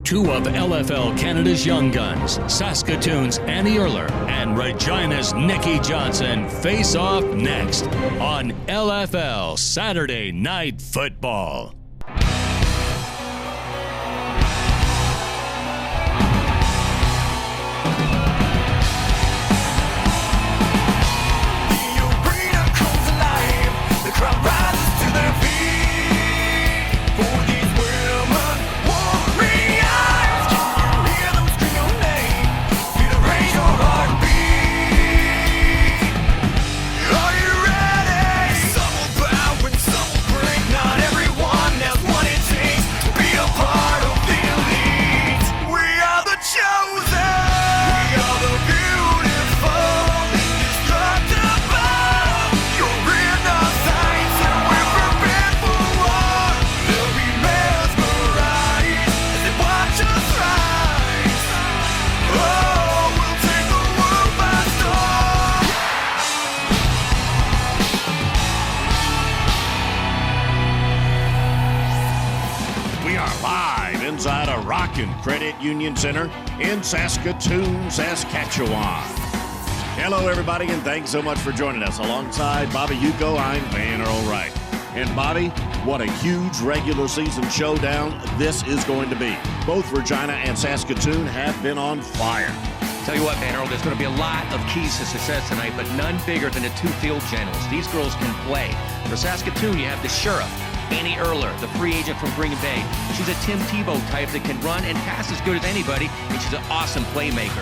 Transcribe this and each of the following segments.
Two of LFL Canada's young guns, Saskatoon's Annie Erler and Regina's Nikki Johnson, face off next on LFL Saturday Night Football. Inside a rockin' Credit Union Center in Saskatoon, Saskatchewan. Hello, everybody, and thanks so much for joining us. Alongside Bobby Yuko, I'm Van Earl Wright. And Bobby, what a huge regular season showdown this is going to be. Both Regina and Saskatoon have been on fire. Tell you what, Van Earl, there's going to be a lot of keys to success tonight, but none bigger than the two field generals. These girls can play. For Saskatoon, you have the sheriff, Annie Erler, the free agent from Green Bay. She's a Tim Tebow type that can run and pass as good as anybody, and she's an awesome playmaker.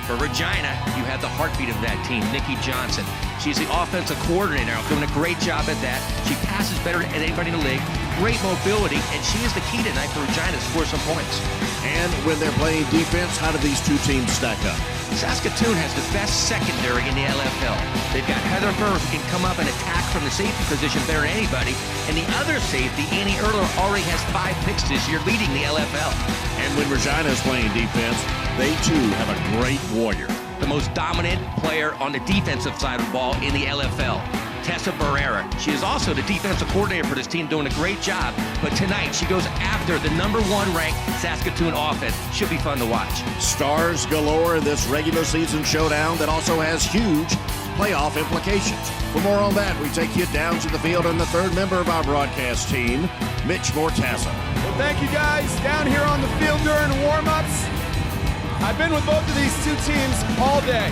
For Regina, you have the heartbeat of that team, Nikki Johnson. She's the offensive coordinator, doing a great job at that. She passes better than anybody in the league. Great mobility, and she is the key tonight for Regina to score some points. And when they're playing defense, how do these two teams stack up? Saskatoon has the best secondary in the LFL. They've got Heather Burr, who can come up and attack from the safety position better than anybody. And the other safety, Annie Erler, already has 5 picks this year, leading the LFL. And when Regina is playing defense, they too have a great warrior. The most dominant player on the defensive side of the ball in the LFL, Tessa Barrera. She is also the defensive coordinator for this team, doing a great job. But tonight, she goes after the #1 ranked Saskatoon offense. Should be fun to watch. Stars galore in this regular season showdown that also has huge playoff implications. For more on that, we take you down to the field and the third member of our broadcast team, Mitch Mortazza. Well, thank you guys. Down here on the field during warm-ups. I've been with both of these two teams all day.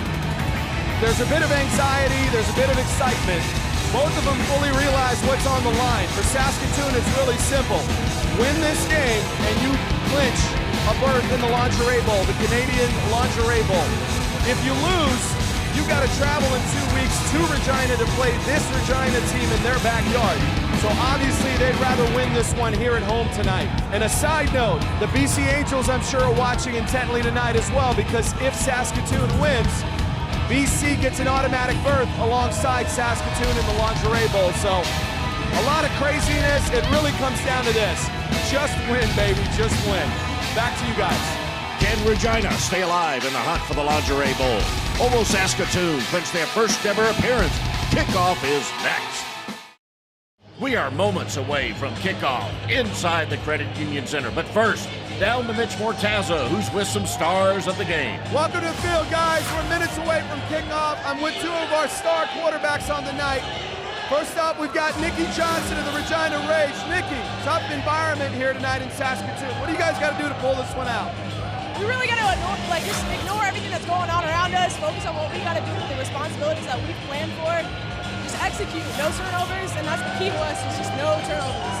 There's a bit of anxiety, there's a bit of excitement. Both of them fully realize what's on the line. For Saskatoon, it's really simple. Win this game and you clinch a berth in the Lingerie Bowl, the Canadian Lingerie Bowl. If you lose, you've got to travel in 2 weeks to Regina to play this Regina team in their backyard. So obviously they'd rather win this one here at home tonight. And a side note, the BC Angels I'm sure are watching intently tonight as well, because if Saskatoon wins, BC gets an automatic berth alongside Saskatoon in the Lingerie Bowl. So a lot of craziness. It really comes down to this. Just win, baby, just win. Back to you guys. Can Regina stay alive in the hunt for the Lingerie Bowl? Or will Saskatoon clinch their first ever appearance? Kickoff is next. We are moments away from kickoff inside the Credit Union Center. But first, down to Mitch Mortazza, who's with some stars of the game. Welcome to the field, guys. We're minutes away from kickoff. I'm with two of our star quarterbacks on the night. First up, we've got Nikki Johnson of the Regina Rage. Nikki, tough environment here tonight in Saskatoon. What do you guys got to do to pull this one out? We really got to just ignore everything that's going on around us, focus on what we got to do, the responsibilities that we've planned for, just execute, no turnovers, and that's the key to us, is just no turnovers.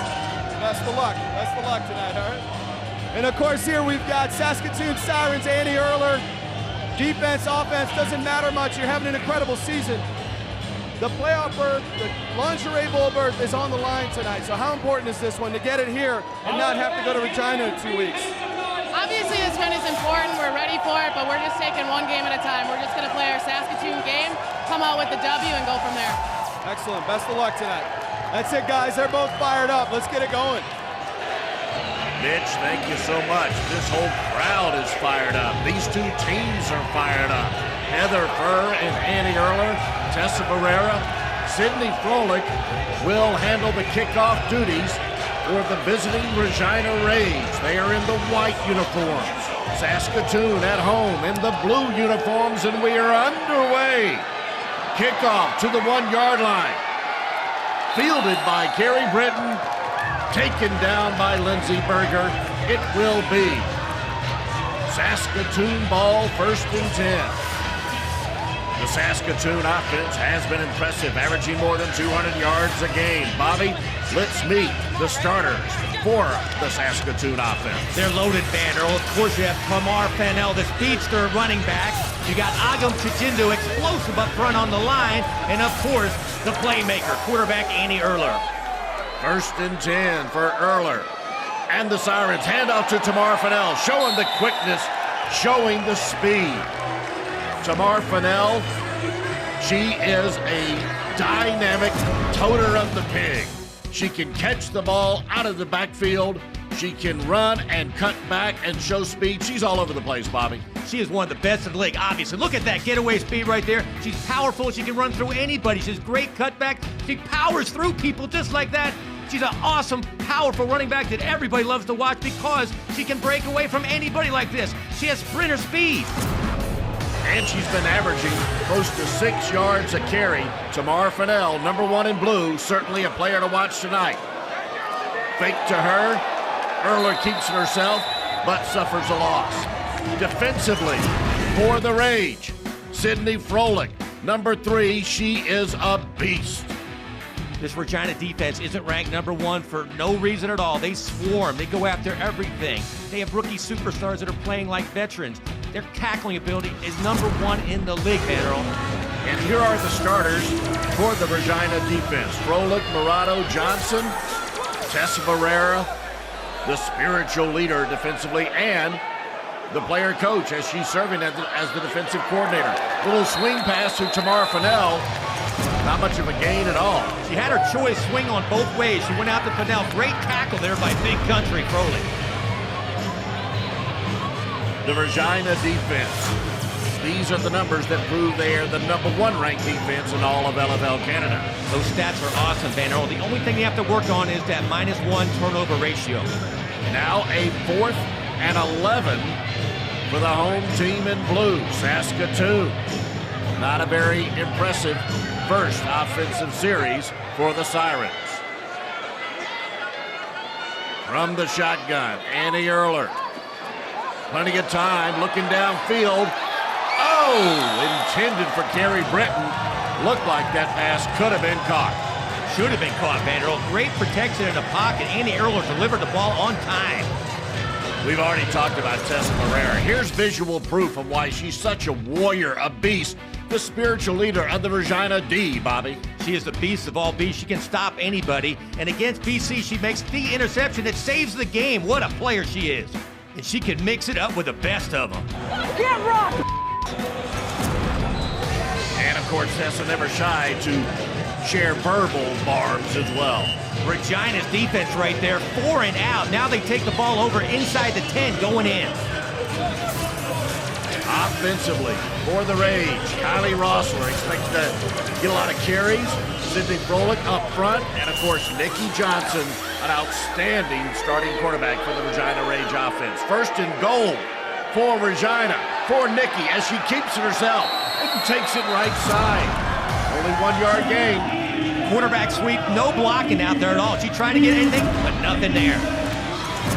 Best of luck tonight, all right? And of course here we've got Saskatoon Sirens, Annie Erler. Defense, offense, doesn't matter much, you're having an incredible season. The playoff berth, the Lingerie Bowl berth is on the line tonight, so how important is this one to get it here and not have to go to Regina in 2 weeks? Obviously this win is important, we're ready for it, but we're just taking one game at a time. We're just going to play our Saskatoon game, come out with the W, and go from there. Excellent, best of luck tonight. That's it, guys, they're both fired up. Let's get it going. Mitch, thank you so much. This whole crowd is fired up. These two teams are fired up. Heather Burr and Annie Erler, Tessa Barrera, Sydney Froelich will handle the kickoff duties. for the visiting Regina Rays. They are in the white uniforms. Saskatoon at home in the blue uniforms, and we are underway. Kickoff to the 1-yard line. Fielded by Carrie Britton. Taken down by Lindsey Berger. It will be Saskatoon ball, 1st and 10. The Saskatoon offense has been impressive, averaging more than 200 yards a game. Bobby, let's meet the starters for the Saskatoon offense. They're loaded, Vander. Of course, you have Tamar Fennell, the speedster running back. You got Agam Chichindo, explosive up front on the line. And, of course, the playmaker, quarterback Annie Erler. 1st and 10 for Erler. And the Sirens hand off to Tamar Fennell, showing the quickness, showing the speed. Tamar Fennell, she is a dynamic toter of the pig. She can catch the ball out of the backfield. She can run and cut back and show speed. She's all over the place, Bobby. She is one of the best in the league, obviously. Look at that getaway speed right there. She's powerful. She can run through anybody. She's great cutback. She powers through people just like that. She's an awesome, powerful running back that everybody loves to watch because she can break away from anybody like this. She has sprinter speed. And she's been averaging close to 6 yards a carry. Tamar Fennell, number 1 in blue, certainly a player to watch tonight. Fake to her. Erler keeps it herself, but suffers a loss. Defensively, for the Rage, Sydney Froelich, number 3, she is a beast. This Regina defense isn't ranked number 1 for no reason at all. They swarm. They go after everything. They have rookie superstars that are playing like veterans. Their tackling ability is number 1 in the league, Van Earl. And here are the starters for the Regina defense. Froelich, Murado, Johnson, Tessa Barrera, the spiritual leader defensively, and the player coach as she's serving as the defensive coordinator. Little swing pass to Tamar Fennell. Not much of a gain at all. She had her choice swing on both ways. She went out to Fennell. Great tackle there by Big Country Froelich. The Regina defense. These are the numbers that prove they are the number 1 ranked defense in all of LFL Canada. Those stats are awesome, Van Earl. The only thing they have to work on is that -1 turnover ratio. Now a 4th and 11 for the home team in blue, Saskatoon. Not a very impressive first offensive series for the Sirens. From the shotgun, Annie Erler. Plenty of time, looking downfield. Oh, intended for Carrie Britton. Looked like that pass could have been caught. Should have been caught, Van Earl. Great protection in the pocket. Annie Erler delivered the ball on time. We've already talked about Tessa Barrera. Here's visual proof of why she's such a warrior, a beast, the spiritual leader of the Regina D, Bobby. She is the beast of all beasts. She can stop anybody. And against BC, she makes the interception that saves the game. What a player she is. And she can mix it up with the best of them. Get rocked! And of course, Tessa never shy to share verbal barbs as well. Regina's defense right there, 4 and out. Now they take the ball over inside the 10, going in. Offensively, for the Rage, Kylie Rossler expects to get a lot of carries. Sydney Froelich up front, and of course, Nikki Johnson, an outstanding starting quarterback for the Regina Rage offense. 1st and goal for Regina, for Nikki, as she keeps it herself and takes it right side. Only 1-yard gain. Quarterback sweep, no blocking out there at all. She tried to get anything, but nothing there.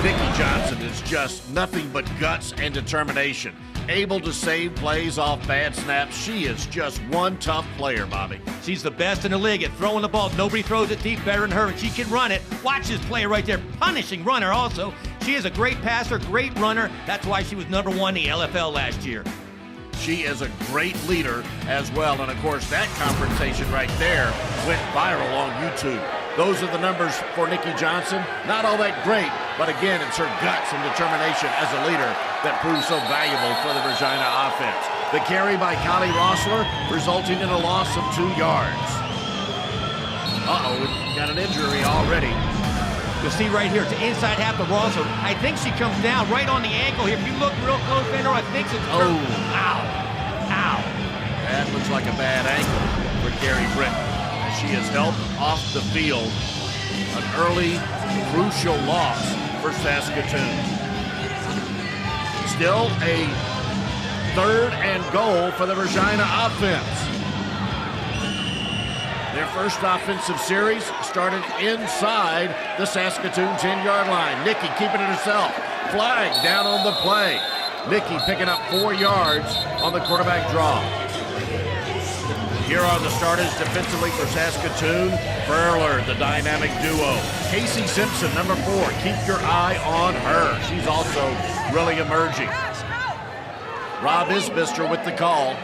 Nikki Johnson is just nothing but guts and determination. Able to save plays off bad snaps. She is just one tough player, Bobby. She's the best in the league at throwing the ball. Nobody throws it deep better than her, and she can run it. Watch this play right there. Punishing runner also. She is a great passer, great runner. That's why she was number 1 in the LFL last year. She is a great leader as well. And of course, that confrontation right there went viral on YouTube. Those are the numbers for Nikki Johnson. Not all that great, but again, it's her guts and determination as a leader that proves so valuable for the Regina offense. The carry by Kylie Rossler resulting in a loss of 2 yards. Got an injury already. You'll see right here, to inside half the Rossler. I think she comes down right on the ankle here. If you look real close, Vander, I think it's her. Ow. Ow. That looks like a bad ankle for Carrie Britton. She is helped off the field An early, crucial loss for Saskatoon. Still a 3rd and goal for the Regina offense. Their first offensive series started inside the Saskatoon 10-yard line. Nikki keeping it herself. Flag down on the play. Nikki picking up 4 yards on the quarterback draw. Here are the starters defensively for Saskatoon. Furler, the dynamic duo. Casey Simpson, number 4. Keep your eye on her. She's also really emerging. Rob Isbister with the call.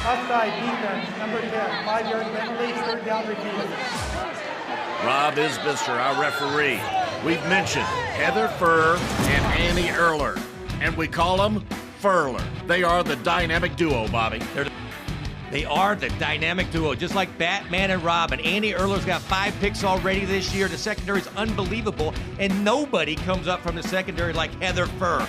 Outside defense, number 10, 5-yard penalty, 3rd down repeat. Rob Isbister, our referee. We've mentioned Heather Furr and Annie Erler, and we call them Furler. They are the dynamic duo, Bobby. They are the dynamic duo, just like Batman and Robin. Annie Erler's got 5 picks already this year. The secondary is unbelievable, and nobody comes up from the secondary like Heather Furr.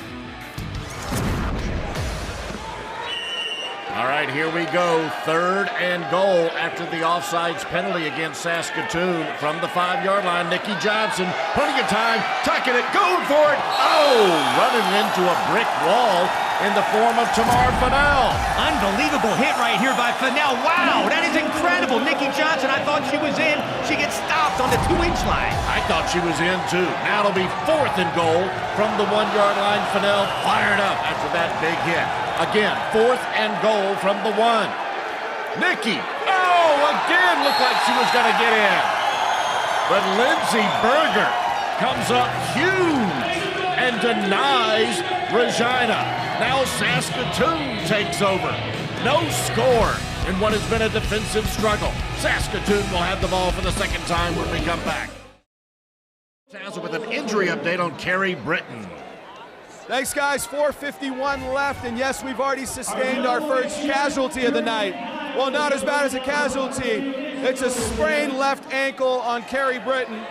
All right, here we go. 3rd and goal after the offsides penalty against Saskatoon from the 5-yard line. Nikki Johnson, plenty of time, tucking it, going for it. Oh, running into a brick wall in the form of Tamar Fennell. Unbelievable hit right here by Fennell. Wow, that is incredible. Nikki Johnson, I thought she was in. She gets stopped on the 2-inch line. I thought she was in too. Now it'll be 4th and goal from the 1-yard line. Fennell fired up after that big hit. Again, 4th and goal from the 1. Nikki, again looked like she was going to get in. But Lindsey Berger comes up huge and denies Regina. Now Saskatoon takes over. No score in what has been a defensive struggle. Saskatoon will have the ball for the 2nd time when we come back. With an injury update on Carrie Britton. Thanks, guys. 4:51 left, and yes, we've already sustained our first casualty of the night. Well, not as bad as a casualty. It's a sprained left ankle on Carrie Britton.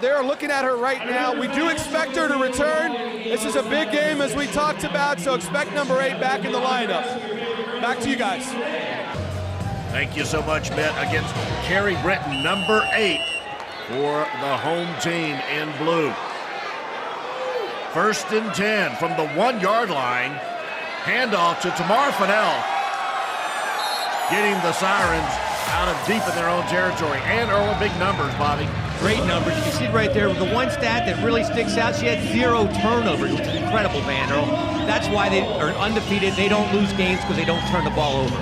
They're looking at her right now. We do expect her to return. This is a big game, as we talked about, so expect number 8 back in the lineup. Back to you guys. Thank you so much, Mitt, against Carrie Britton, number 8 for the home team in blue. 1st and 10 from the 1-yard line. Handoff to Tamar Fennell. Getting the Sirens out of deep in their own territory. And Erler, big numbers, Bobby. Great numbers. You can see right there, the one stat that really sticks out, she had 0 turnovers, which is incredible, Van Earl. That's why they are undefeated. They don't lose games because they don't turn the ball over.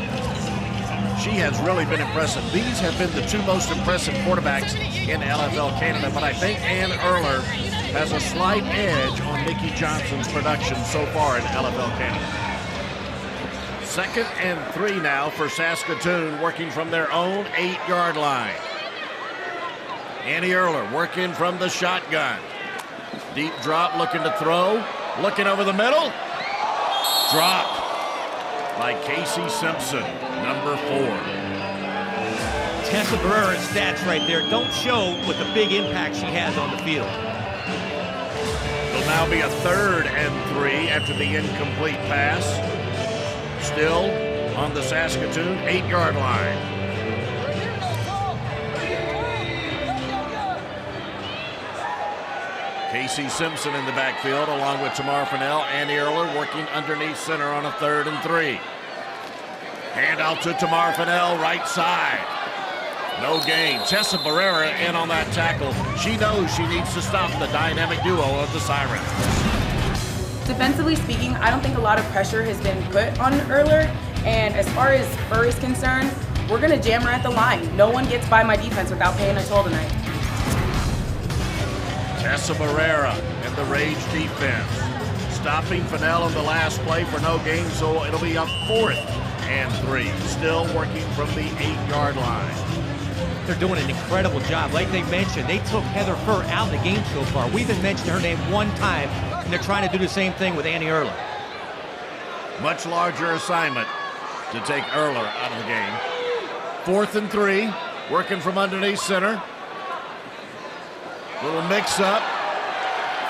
She has really been impressive. These have been the 2 most impressive quarterbacks in NFL Canada, but I think Ann Erler has a slight edge on Nikki Johnson's production so far in NFL Canada. 2nd and 3 now for Saskatoon, working from their own 8-yard line. Annie Erler working from the shotgun. Deep drop, looking to throw. Looking over the middle. Dropped by Casey Simpson, number 4. Tessa Barrera's stats right there don't show what the big impact she has on the field. It'll now be a 3rd and 3 after the incomplete pass. Still on the Saskatoon 8-yard line. Casey Simpson in the backfield along with Tamar Fennell. Annie Erler working underneath center on a 3rd and 3. Handout to Tamar Fennell, right side. No gain. Tessa Barrera in on that tackle. She knows she needs to stop the dynamic duo of the Sirens. Defensively speaking, I don't think a lot of pressure has been put on Erler. And as far as Furr is concerned, we're going to jam her at the line. No one gets by my defense without paying a toll tonight. Tessa Barrera in the Rage defense. Stopping Fennell in the last play for no gain, so it'll be a 4th and 3. Still working from the 8-yard line. They're doing an incredible job. Like they mentioned, they took Heather Furr out of the game so far. We even mentioned her name 1 time, and they're trying to do the same thing with Annie Erler. Much larger assignment to take Erler out of the game. 4th and 3, working from underneath center. Little mix-up.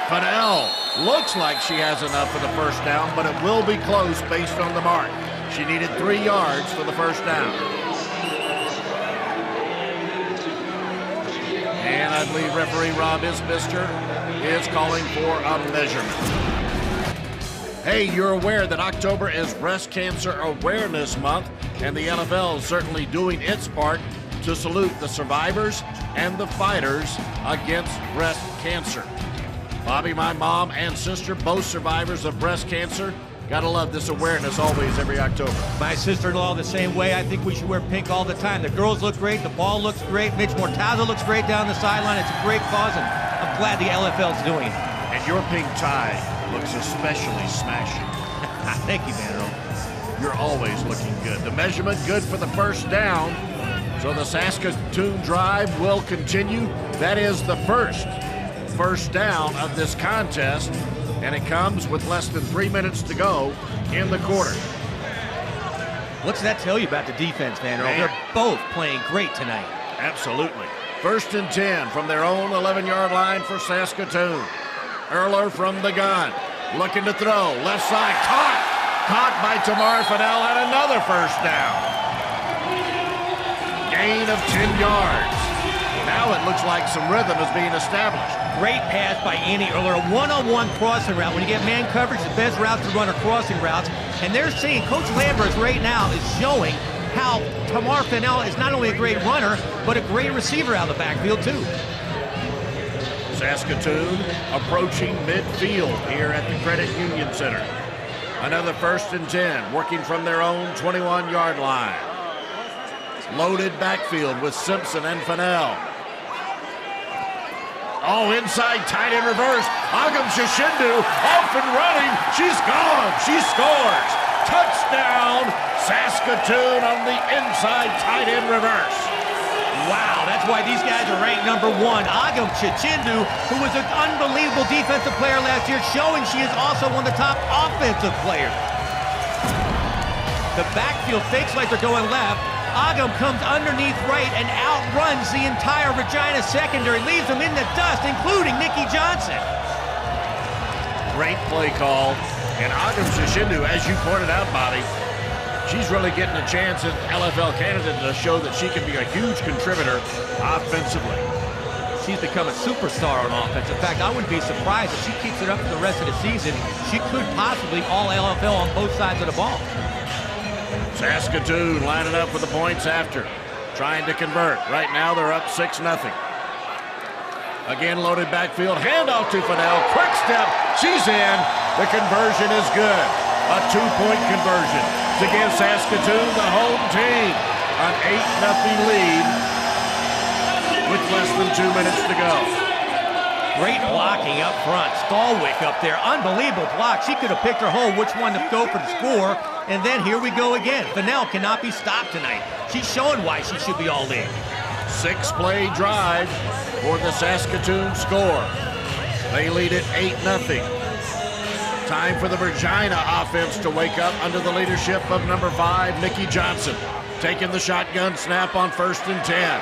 Fennell looks like she has enough for the 1st down, but it will be close based on the mark. She needed 3 yards for the 1st down. And And I believe referee Rob Isbister is calling for a measurement. Hey, you're aware that October is Breast Cancer Awareness Month, and the NFL is certainly doing its part to salute the survivors and the fighters against breast cancer. Bobby, my mom and sister, both survivors of breast cancer. Gotta love this awareness always, every October. My sister-in-law the same way. I think we should wear pink all the time. The girls look great. The ball looks great. Mitch Mortaza looks great down the sideline. It's a great cause, and I'm glad the LFL's doing it. And your pink tie looks especially smashing. Thank you, man Earl. You're always looking good. The measurement good for the first down. So the Saskatoon drive will continue. That is the first down of this contest, and it comes with less than 3 minutes to go in the quarter. What's that tell you about the defense, man Earl? They're both playing great tonight. Absolutely. 1st and 10 from their own 11-yard line for Saskatoon. Erler from the gun, looking to throw. Left side, caught by Tamar Fennell, and another first down. Gain of 10 yards. Now it looks like some rhythm is being established. Great pass by Annie Erler, a one-on-one crossing route. When you get man coverage, the best route to run are crossing routes. And they're saying Coach Lambers right now is showing how Tamar Fennell is not only a great runner, but a great receiver out of the backfield too. Saskatoon approaching midfield here at the Credit Union Center. Another 1st and 10, working from their own 21-yard line. Loaded backfield with Simpson and Fennell. Oh, inside, tight end reverse. Agam Shishindu off and running. She's gone. She scores. Touchdown, Saskatoon on the inside tight end reverse. Wow, that's why these guys are ranked number 1. Agam Chichindu, who was an unbelievable defensive player last year, showing she is also one of the top offensive players. The backfield fakes like they're going left. Agam comes underneath right and outruns the entire Regina secondary, leaves them in the dust, including Nikki Johnson. Great play call. And Agam Chichindu, as you pointed out, Bobby, she's really getting a chance in LFL Canada to show that she can be a huge contributor offensively. She's become a superstar on offense. In fact, I wouldn't be surprised if she keeps it up for the rest of the season. She could possibly all LFL on both sides of the ball. Saskatoon lining up for the points after, trying to convert. Right now they're up 6-0. Again, loaded backfield, handoff to Fennell, quick step, she's in. The conversion is good. A 2-point conversion to give Saskatoon, the home team, an 8-0 lead with less than 2 minutes to go. Great blocking up front. Stallwick up there. Unbelievable block. She could have picked her hole which one to go for the score. And then here we go again. Fennell cannot be stopped tonight. She's showing why she should be all in. 6-play drive for the Saskatoon score. They lead it 8-0. Time for the Regina offense to wake up under the leadership of number 5, Nikki Johnson. Taking the shotgun snap on 1st and 10.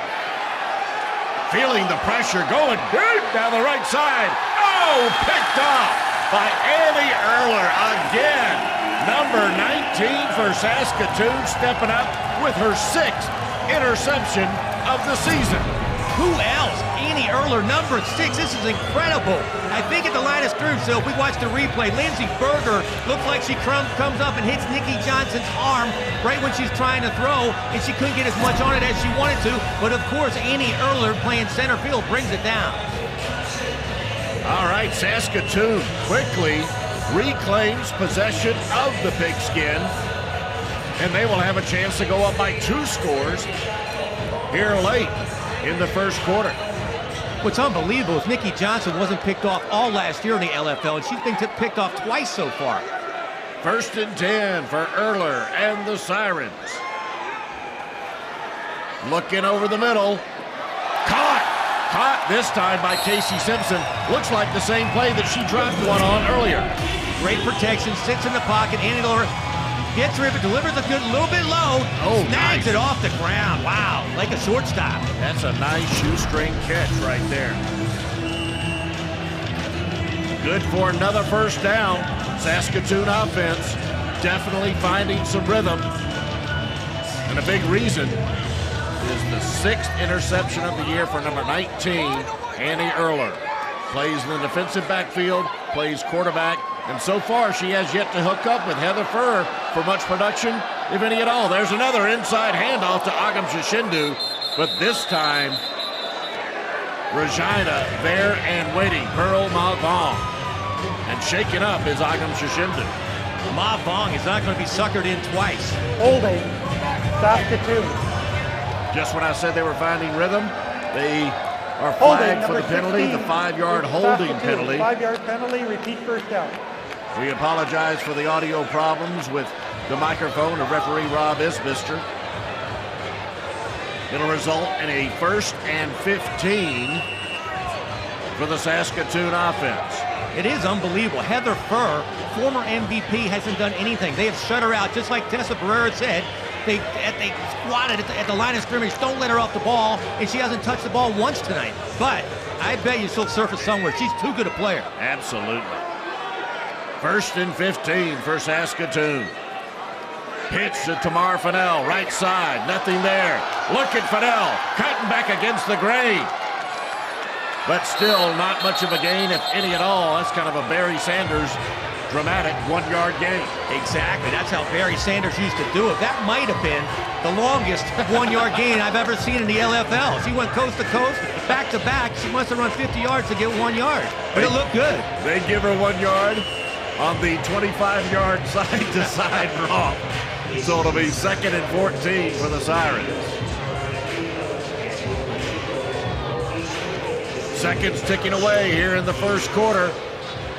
Feeling the pressure, going deep down the right side. Oh, picked off by Annie Erler again. Number 19 for Saskatoon, stepping up with her 6th interception of the season. Who else? Annie Erler, number 6. This is incredible. I think at the line of scrimmage, so if we watch the replay, Lindsey Berger looks like she comes up and hits Nikki Johnson's arm right when she's trying to throw, and she couldn't get as much on it as she wanted to. But of course, Annie Erler playing center field brings it down. All right, Saskatoon quickly reclaims possession of the pigskin, and they will have a chance to go up by 2 scores here late in the first quarter. What's unbelievable is Nikki Johnson wasn't picked off all last year in the LFL, and she's been picked off twice so far. 1st and 10 for Erler and the Sirens. Looking over the middle. Caught this time by Casey Simpson. Looks like the same play that she dropped one on earlier. Great protection, sits in the pocket. Annie Erler gets rid of it, delivers a good little bit low. Oh, snags nice. It off the ground. Wow, like a shortstop. That's a nice shoestring catch right there. Good for another first down. Saskatoon offense definitely finding some rhythm. And a big reason is the 6th interception of the year for number 19, Annie Erler plays in the defensive backfield, plays quarterback, and so far she has yet to hook up with Heather Furr for much production, if any at all. There's another inside handoff to Agam Shishindu, but this time Regina there and waiting. Pearl Ma Vong. And shaken up is Agam Shishindu. Ma Vong is not going to be suckered in twice. Holding, Saskatoon. Just when I said they were finding rhythm, they are flagged for the penalty, 16, the 5-yard holding Saskatoon, penalty. 5-yard penalty, repeat first down. We apologize for the audio problems with the microphone of referee Rob Isbister. It'll result in a 1st and 15 for the Saskatoon offense. It is unbelievable. Heather Furr, former MVP, hasn't done anything. They have shut her out, just like Tessa Barrera said. They squatted at the line of scrimmage, don't let her off the ball, and she hasn't touched the ball once tonight. But I bet you she'll surface somewhere. She's too good a player. Absolutely. 1st and 15 for Saskatoon. Pitch to Tamar Fennell, right side, nothing there. Look at Fennell, cutting back against the grain. But still not much of a gain, if any at all. That's kind of a Barry Sanders dramatic 1-yard gain. Exactly, that's how Barry Sanders used to do it. That might have been the longest 1-yard gain I've ever seen in the LFL. She went coast to coast, back to back. She must have run 50 yards to get 1 yard, but it looked good. They give her 1 yard on the 25-yard side-to-side romp. So it'll be 2nd and 14 for the Sirens. Seconds ticking away here in the first quarter.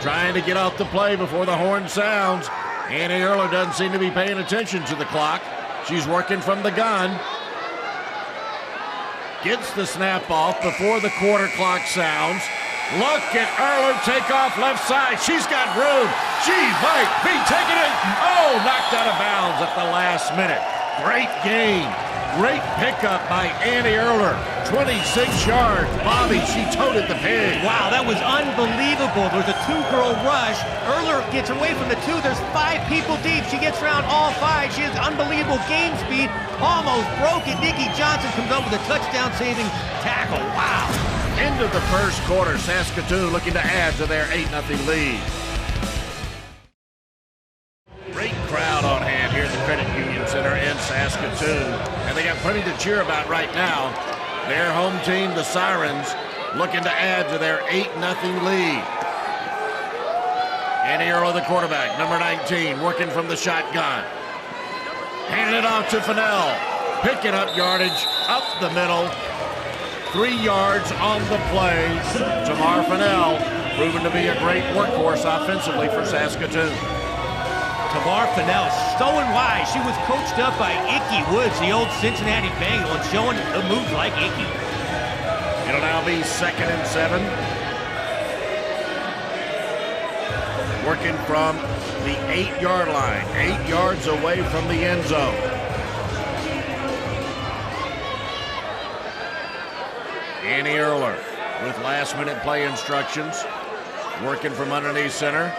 Trying to get out the play before the horn sounds. Annie Erler doesn't seem to be paying attention to the clock. She's working from the gun. Gets the snap off before the quarter clock sounds. Look at Erler take off left side. She's got room. She might be taking it. Oh, knocked out of bounds at the last minute. Great game. Great pickup by Annie Erler. 26 yards. Bobby, she toted the pig. Wow, that was unbelievable. There's a 2-girl rush. Erler gets away from the 2. There's 5 people deep. She gets around all 5. She has unbelievable game speed. Almost broke it. Nikki Johnson comes up with a touchdown-saving tackle. Wow. End of the first quarter. Saskatoon looking to add to their 8-0 lead. Great crowd on hand here at the Credit Union Center in Saskatoon. And they got plenty to cheer about right now. Their home team, the Sirens, looking to add to their 8-0 lead. Annie Erler, the quarterback, number 19, working from the shotgun. Handing it off to Fennell. Picking up yardage up the middle. 3 yards on the play. Tamar Fennell, proven to be a great workhorse offensively for Saskatoon. Tamar Fennell, so wise. She was coached up by Icky Woods, the old Cincinnati Bengal, and showing the moves like Icky. It'll now be 2nd and 7. Working from the 8-yard line, 8 yards away from the end zone. Annie Erler with last-minute play instructions. Working from underneath center.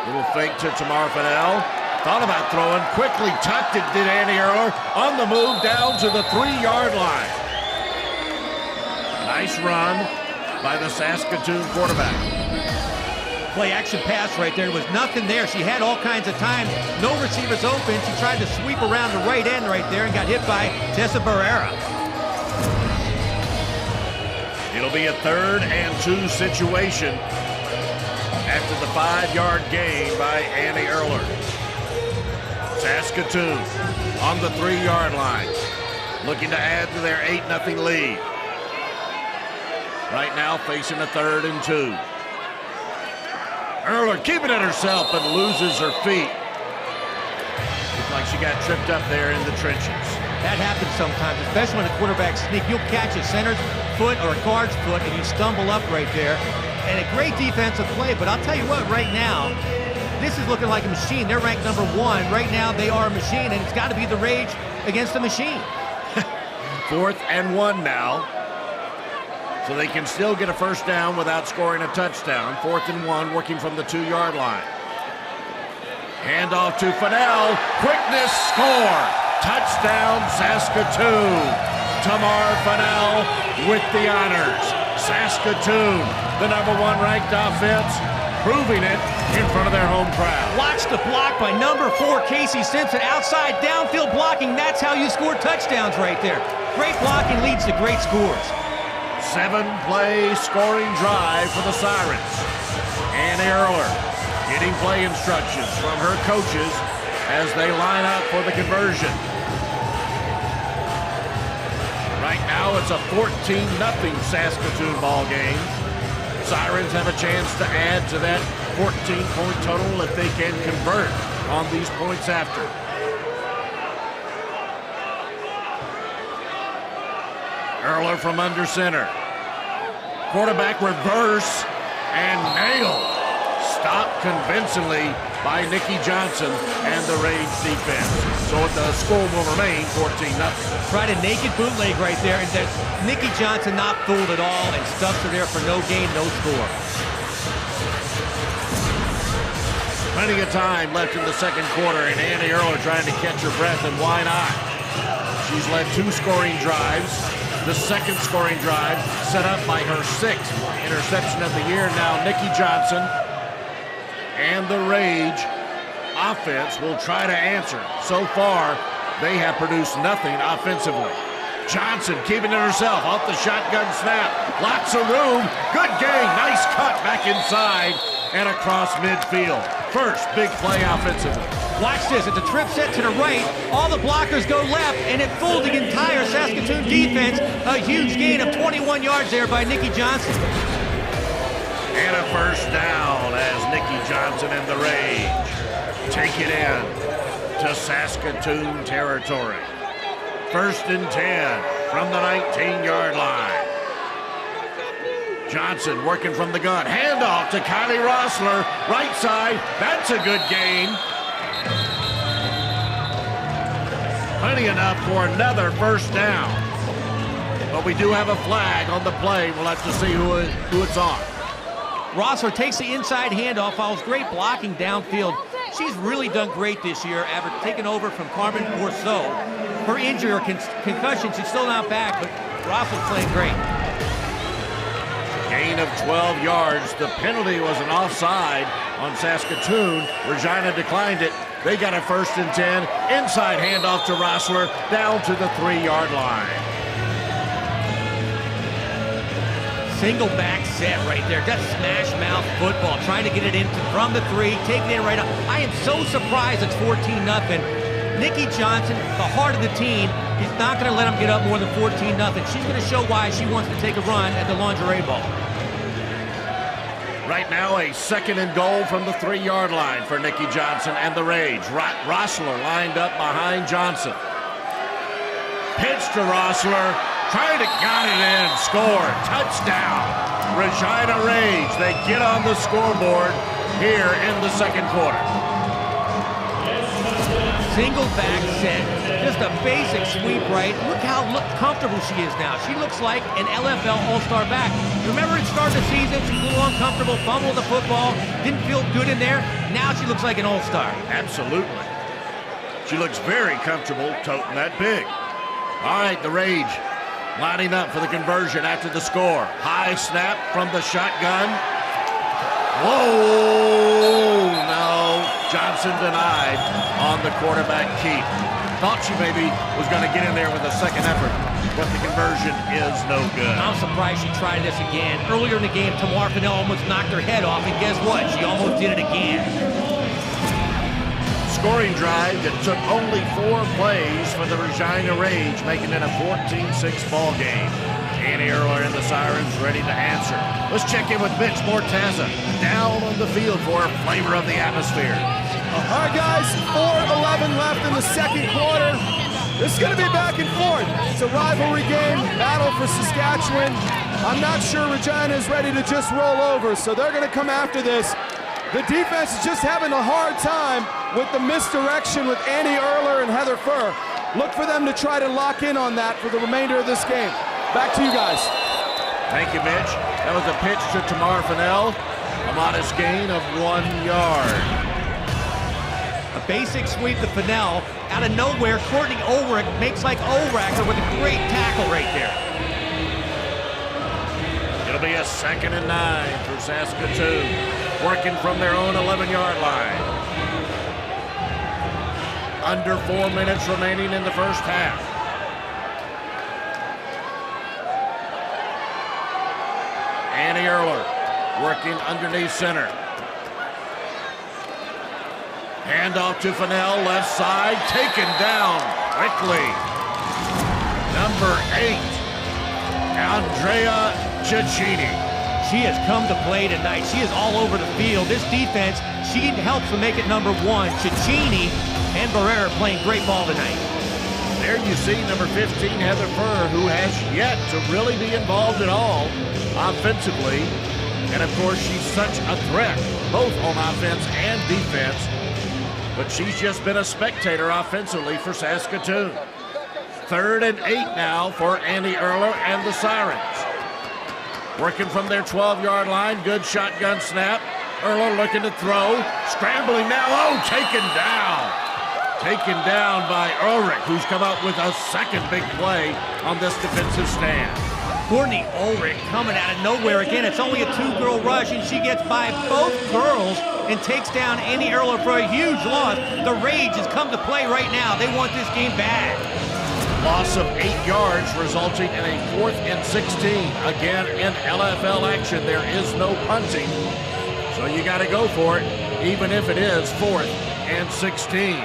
Little fake to Tamar Fennell. Thought about throwing. Quickly tucked it, did Annie Erler. On the move down to the 3-yard line. Nice run by the Saskatoon quarterback. Play action pass right there. There was nothing there. She had all kinds of time. No receivers open. She tried to sweep around the right end right there and got hit by Tessa Barrera. It'll be a 3rd and 2 situation after the 5-yard gain by Annie Erler. Saskatoon on the 3-yard line, looking to add to their 8-0 lead. Right now facing a 3rd and 2. Erler keeping it herself but loses her feet. Looks like she got tripped up there in the trenches. That happens sometimes, especially when the quarterback sneak. You'll catch a center's foot or a guard's foot and you stumble up right there. And a great defensive play, but I'll tell you what, right now, this is looking like a machine. They're ranked number 1. Right now, they are a machine, and it's got to be the rage against the machine. 4th and 1 now. So they can still get a first down without scoring a touchdown. 4th and 1, working from the 2-yard line. Handoff to Fennell. Quickness, score. Touchdown, Saskatoon. Tamar Fennell with the honors. Saskatoon, the #1 ranked offense, proving it in front of their home crowd. Watch the block by number 4, Casey Simpson. Outside, downfield blocking. That's how you score touchdowns right there. Great blocking leads to great scores. 7-play scoring drive for the Sirens. Annie Erler getting play instructions from her coaches as they line up for the conversion. Right now it's a 14-0 Saskatoon ball game. Sirens have a chance to add to that 14-point total if they can convert on these points after. Erler from under center. Quarterback reverse and nailed. Stopped convincingly by Nikki Johnson and the Rage defense. So the score will remain 14-0. Tried a naked bootleg right there, and Nikki Johnson not fooled at all and stuffs her there for no gain, no score. Plenty of time left in the second quarter, and Annie Erler trying to catch her breath, and why not? She's led 2 scoring drives. The second scoring drive set up by her 6th interception of the year. Now Nikki Johnson and the Rage offense will try to answer. So far, they have produced nothing offensively. Johnson keeping it herself off the shotgun snap. Lots of room. Good gain. Nice cut back inside and across midfield. First big play offensively. Watch this. It's a trip set to the right. All the blockers go left, and it fooled the entire Saskatoon defense. A huge gain of 21 yards there by Nikki Johnson. And a first down as Nikki Johnson and the Rage take it in to Saskatoon territory. 1st and 10 from the 19-yard line. Johnson working from the gun. Handoff to Kylie Rossler. Right side. That's a good gain. Plenty enough for another first down. But we do have a flag on the play. We'll have to see who it's on. Rossler takes the inside handoff, follows great blocking downfield. She's really done great this year after taking over from Carmen Bourseau. Her injury or concussion, she's still not back, but Rossler's playing great. Gain of 12 yards. The penalty was an offside on Saskatoon. Regina declined it. They got a 1st and 10. Inside handoff to Rossler down to the 3-yard line. Single back set right there. Just smash mouth football. Trying to get it in from the 3, taking it right up. I am so surprised it's 14-0. Nikki Johnson, the heart of the team, is not going to let him get up more than 14-0. She's going to show why she wants to take a run at the lingerie ball. Right now, a 2nd and goal from the 3-yard line for Nikki Johnson and the Rage. Rossler lined up behind Johnson. Pitch to Rossler. Trying to got it in. Score. Touchdown. Regina Rage. They get on the scoreboard here in the second quarter. Single back set. Just a basic sweep right. Look how comfortable she is now. She looks like an LFL All-Star back. Remember at the start of the season, she was a little uncomfortable, fumbled the football, didn't feel good in there. Now she looks like an All-Star. Absolutely. She looks very comfortable toting that big. All right, the Rage lining up for the conversion after the score. High snap from the shotgun. Whoa, no. Johnson denied on the quarterback keep. Thought she maybe was going to get in there with a second effort, but the conversion is no good. I'm surprised she tried this again. Earlier in the game, Tamar Fennell almost knocked her head off, and guess what? She almost did it again. Scoring drive that took only 4 plays for the Regina Rage, making it a 14-6 ball game. Annie Erler and the Sirens ready to answer. Let's check in with Mitch Mortaza down on the field for a flavor of the atmosphere. All right, guys, 4:11 left in the second quarter. This is going to be back and forth. It's a rivalry game, battle for Saskatchewan. I'm not sure Regina is ready to just roll over, so they're going to come after this. The defense is just having a hard time with the misdirection with Annie Erler and Heather Furr. Look for them to try to lock in on that for the remainder of this game. Back to you guys. Thank you, Mitch. That was a pitch to Tamar Fennell. A modest gain of 1 yard. A basic sweep to Fennell. Out of nowhere, Courtney Ulrich makes like Ulracher with a great tackle right there. It'll be a 2nd and 9 for Saskatoon, working from their own 11-yard line. Under 4 minutes remaining in the first half. Annie Erler working underneath center. Handoff to Fennell, left side, taken down quickly. Number 8, Andrea Cecchini. She has come to play tonight. She is all over the field. This defense, she helps to make it number 1. Cecchini and Barrera playing great ball tonight. There you see number 15, Heather Furr, who has yet to really be involved at all offensively. And of course, she's such a threat, both on offense and defense. But she's just been a spectator offensively for Saskatoon. 3rd and 8 now for Annie Erler and the Sirens. Working from their 12-yard line, good shotgun snap. Erler looking to throw, scrambling now, oh, taken down. Taken down by Ulrich, who's come up with a second big play on this defensive stand. Courtney Ulrich coming out of nowhere again. It's only a 2-girl rush, and she gets by both girls and takes down Annie Erler for a huge loss. The rage has come to play right now. They want this game bad. Loss of 8 yards, resulting in a 4th and 16. Again, in LFL action, there is no punting, so you got to go for it, even if it is 4th and 16.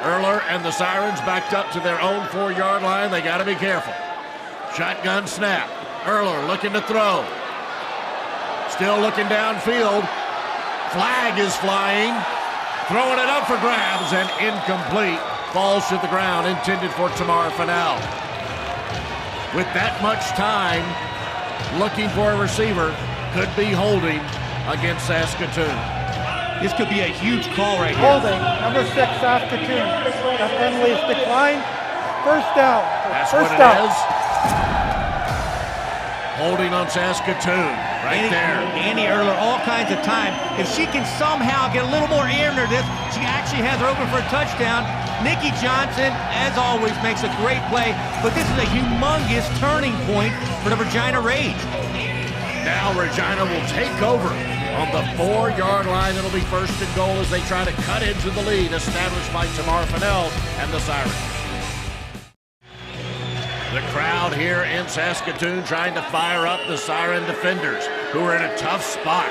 Erler and the Sirens backed up to their own 4-yard line. They got to be careful. Shotgun snap. Erler looking to throw. Still looking downfield. Flag is flying. Throwing it up for grabs and incomplete. Falls to the ground, intended for Tamara Fennell. With that much time, looking for a receiver, could be holding against Saskatoon. This could be a huge call right here. Holding, number 6, Saskatoon. That penalty is declined. First down. That's First what down. it is. Holding on Saskatoon, right there. Annie Erler, all kinds of time. If she can somehow get a little more air into this, she actually has her open for a touchdown. Nikki Johnson, as always, makes a great play, but this is a humongous turning point for the Regina Rage. Now Regina will take over on the 4-yard line. It'll be 1st and goal as they try to cut into the lead established by Tamara Fennell and the Sirens. The crowd here in Saskatoon trying to fire up the Siren defenders, who are in a tough spot.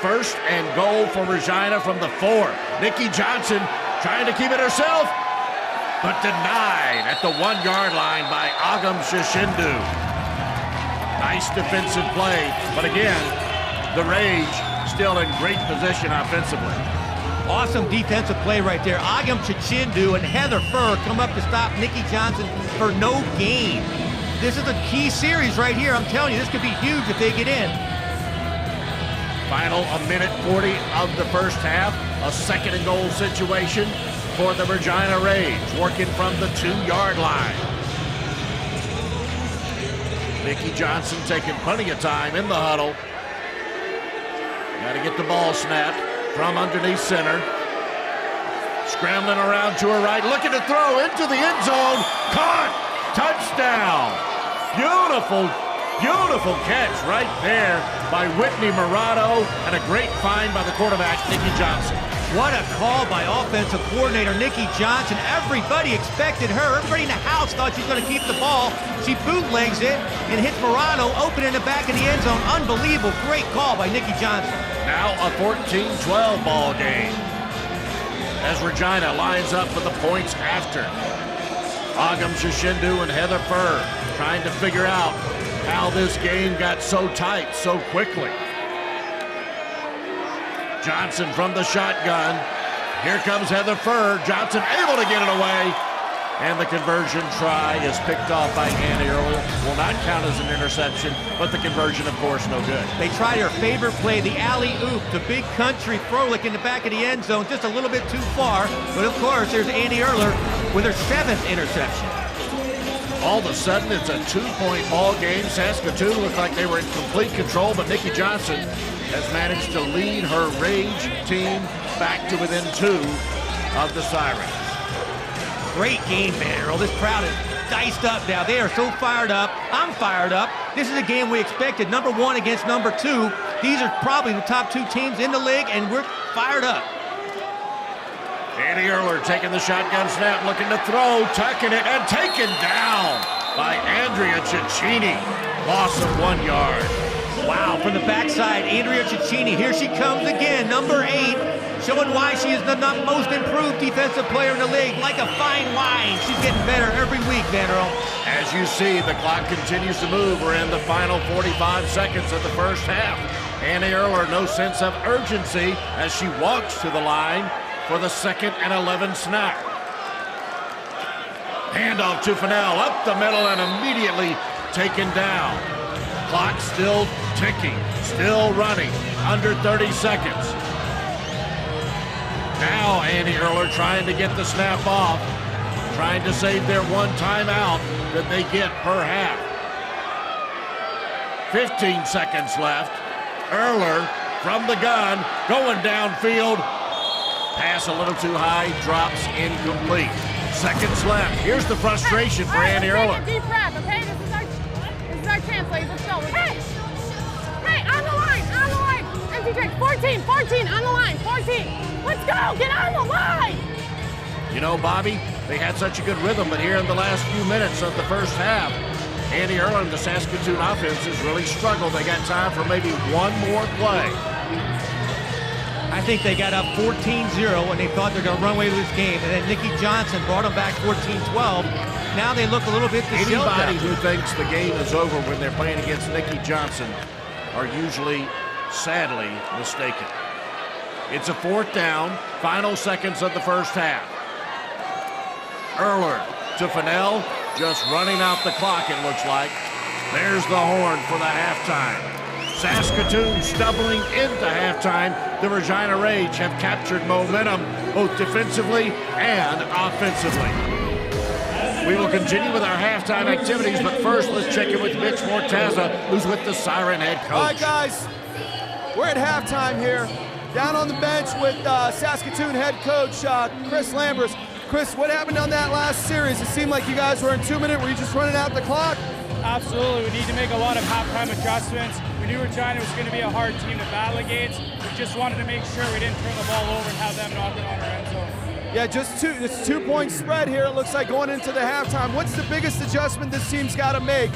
1st and goal for Regina from the 4. Nikki Johnson trying to keep it herself, but denied at the 1-yard line by Agam Shishindu. Nice defensive play, but again, the Rage still in great position offensively. Awesome defensive play right there. Agam Chichindu and Heather Furr come up to stop Nikki Johnson for no gain. This is a key series right here. I'm telling you, this could be huge if they get in. Final 1:40 of the first half. A 2nd and goal situation for the Regina Rage, working from the 2-yard line. Nikki Johnson taking plenty of time in the huddle. Got to get the ball snapped from underneath center. Scrambling around to her right, looking to throw into the end zone. Caught! Touchdown! Beautiful catch right there by Whitney Morado, and a great find by the quarterback, Nikki Johnson. What a call by offensive coordinator Nikki Johnson. Everybody expected her. Everybody in the house thought she was going to keep the ball. She bootlegs it and hits Morado open in the back of the end zone. Unbelievable. Great call by Nikki Johnson. Now a 14-12 ball game as Regina lines up for the points after. Agam Shishindu and Heather Furr trying to figure out how this game got so tight so quickly. Johnson from the shotgun. Here comes Heather Furr. Johnson able to get it away. And the conversion try is picked off by Annie Erler. Will not count as an interception, but the conversion, of course, no good. They tried her favorite play, the alley-oop, the big country frolic in the back of the end zone, just a little bit too far. But, of course, there's Annie Erler with her 7th interception. All of a sudden, it's a 2-point ball game. Saskatoon looked like they were in complete control, but Nikki Johnson has managed to lead her Rage team back to within 2 of the Sirens. Great game, man, Earl. This crowd is diced up now. They are so fired up. I'm fired up. This is a game we expected. Number 1 against number 2. These are probably the top 2 teams in the league, and we're fired up. Annie Erler taking the shotgun snap, looking to throw, tucking it, and taken down by Andrea Cicchini. Loss of 1 yard. Wow, from the backside, Andrea Cicchini. Here she comes again, number 8, showing why she is the most improved defensive player in the league. Like a fine wine, she's getting better every week, Van Earl. As you see, the clock continues to move. We're in the final 45 seconds of the first half. Annie Erler, no sense of urgency as she walks to the line for the 2nd and 11 snap. Handoff to Fennell, up the middle and immediately taken down. Clock still ticking, still running, under 30 seconds. Now Annie Erler trying to get the snap off, trying to save their 1 timeout that they get per half. 15 seconds left. Erler from the gun, going downfield. Pass a little too high, drops incomplete. Seconds left. Here's the frustration for Annie Erler. Deep breath, okay? This is our chance, ladies. Let's go. Hey, on the line. Empty drink. 14, on the line. 14. Let's go. Get on the line. You know, Bobby, they had such a good rhythm, but here in the last few minutes of the first half, Annie Erler and the Saskatoon offense has really struggled. They got time for maybe 1 more play. I think they got up 14-0 when they thought they were going to run away with this game, and then Nikki Johnson brought them back 14-12. Now they look a little bit disheveled. Anybody who thinks the game is over when they're playing against Nikki Johnson are usually, sadly, mistaken. It's a 4th down, final seconds of the first half. Erler to Fennell, just running out the clock, it looks like. There's the horn for the halftime. Saskatoon stumbling into halftime. The Regina Rage have captured momentum both defensively and offensively. We will continue with our halftime activities, but first let's check in with Mitch Mortaza, who's with the Siren head coach. All right, guys, we're at halftime here. Down on the bench with Saskatoon head coach Chris Lambers. Chris, what happened on that last series? It seemed like you guys were in 2 minutes. Were you just running out the clock? Absolutely. We need to make a lot of halftime adjustments. We knew Regina was going to be a hard team to battle against. We just wanted to make sure we didn't turn the ball over and have them knock it on our end zone. Yeah, it's 2-point spread here, it looks like, going into the halftime. What's the biggest adjustment this team's got to make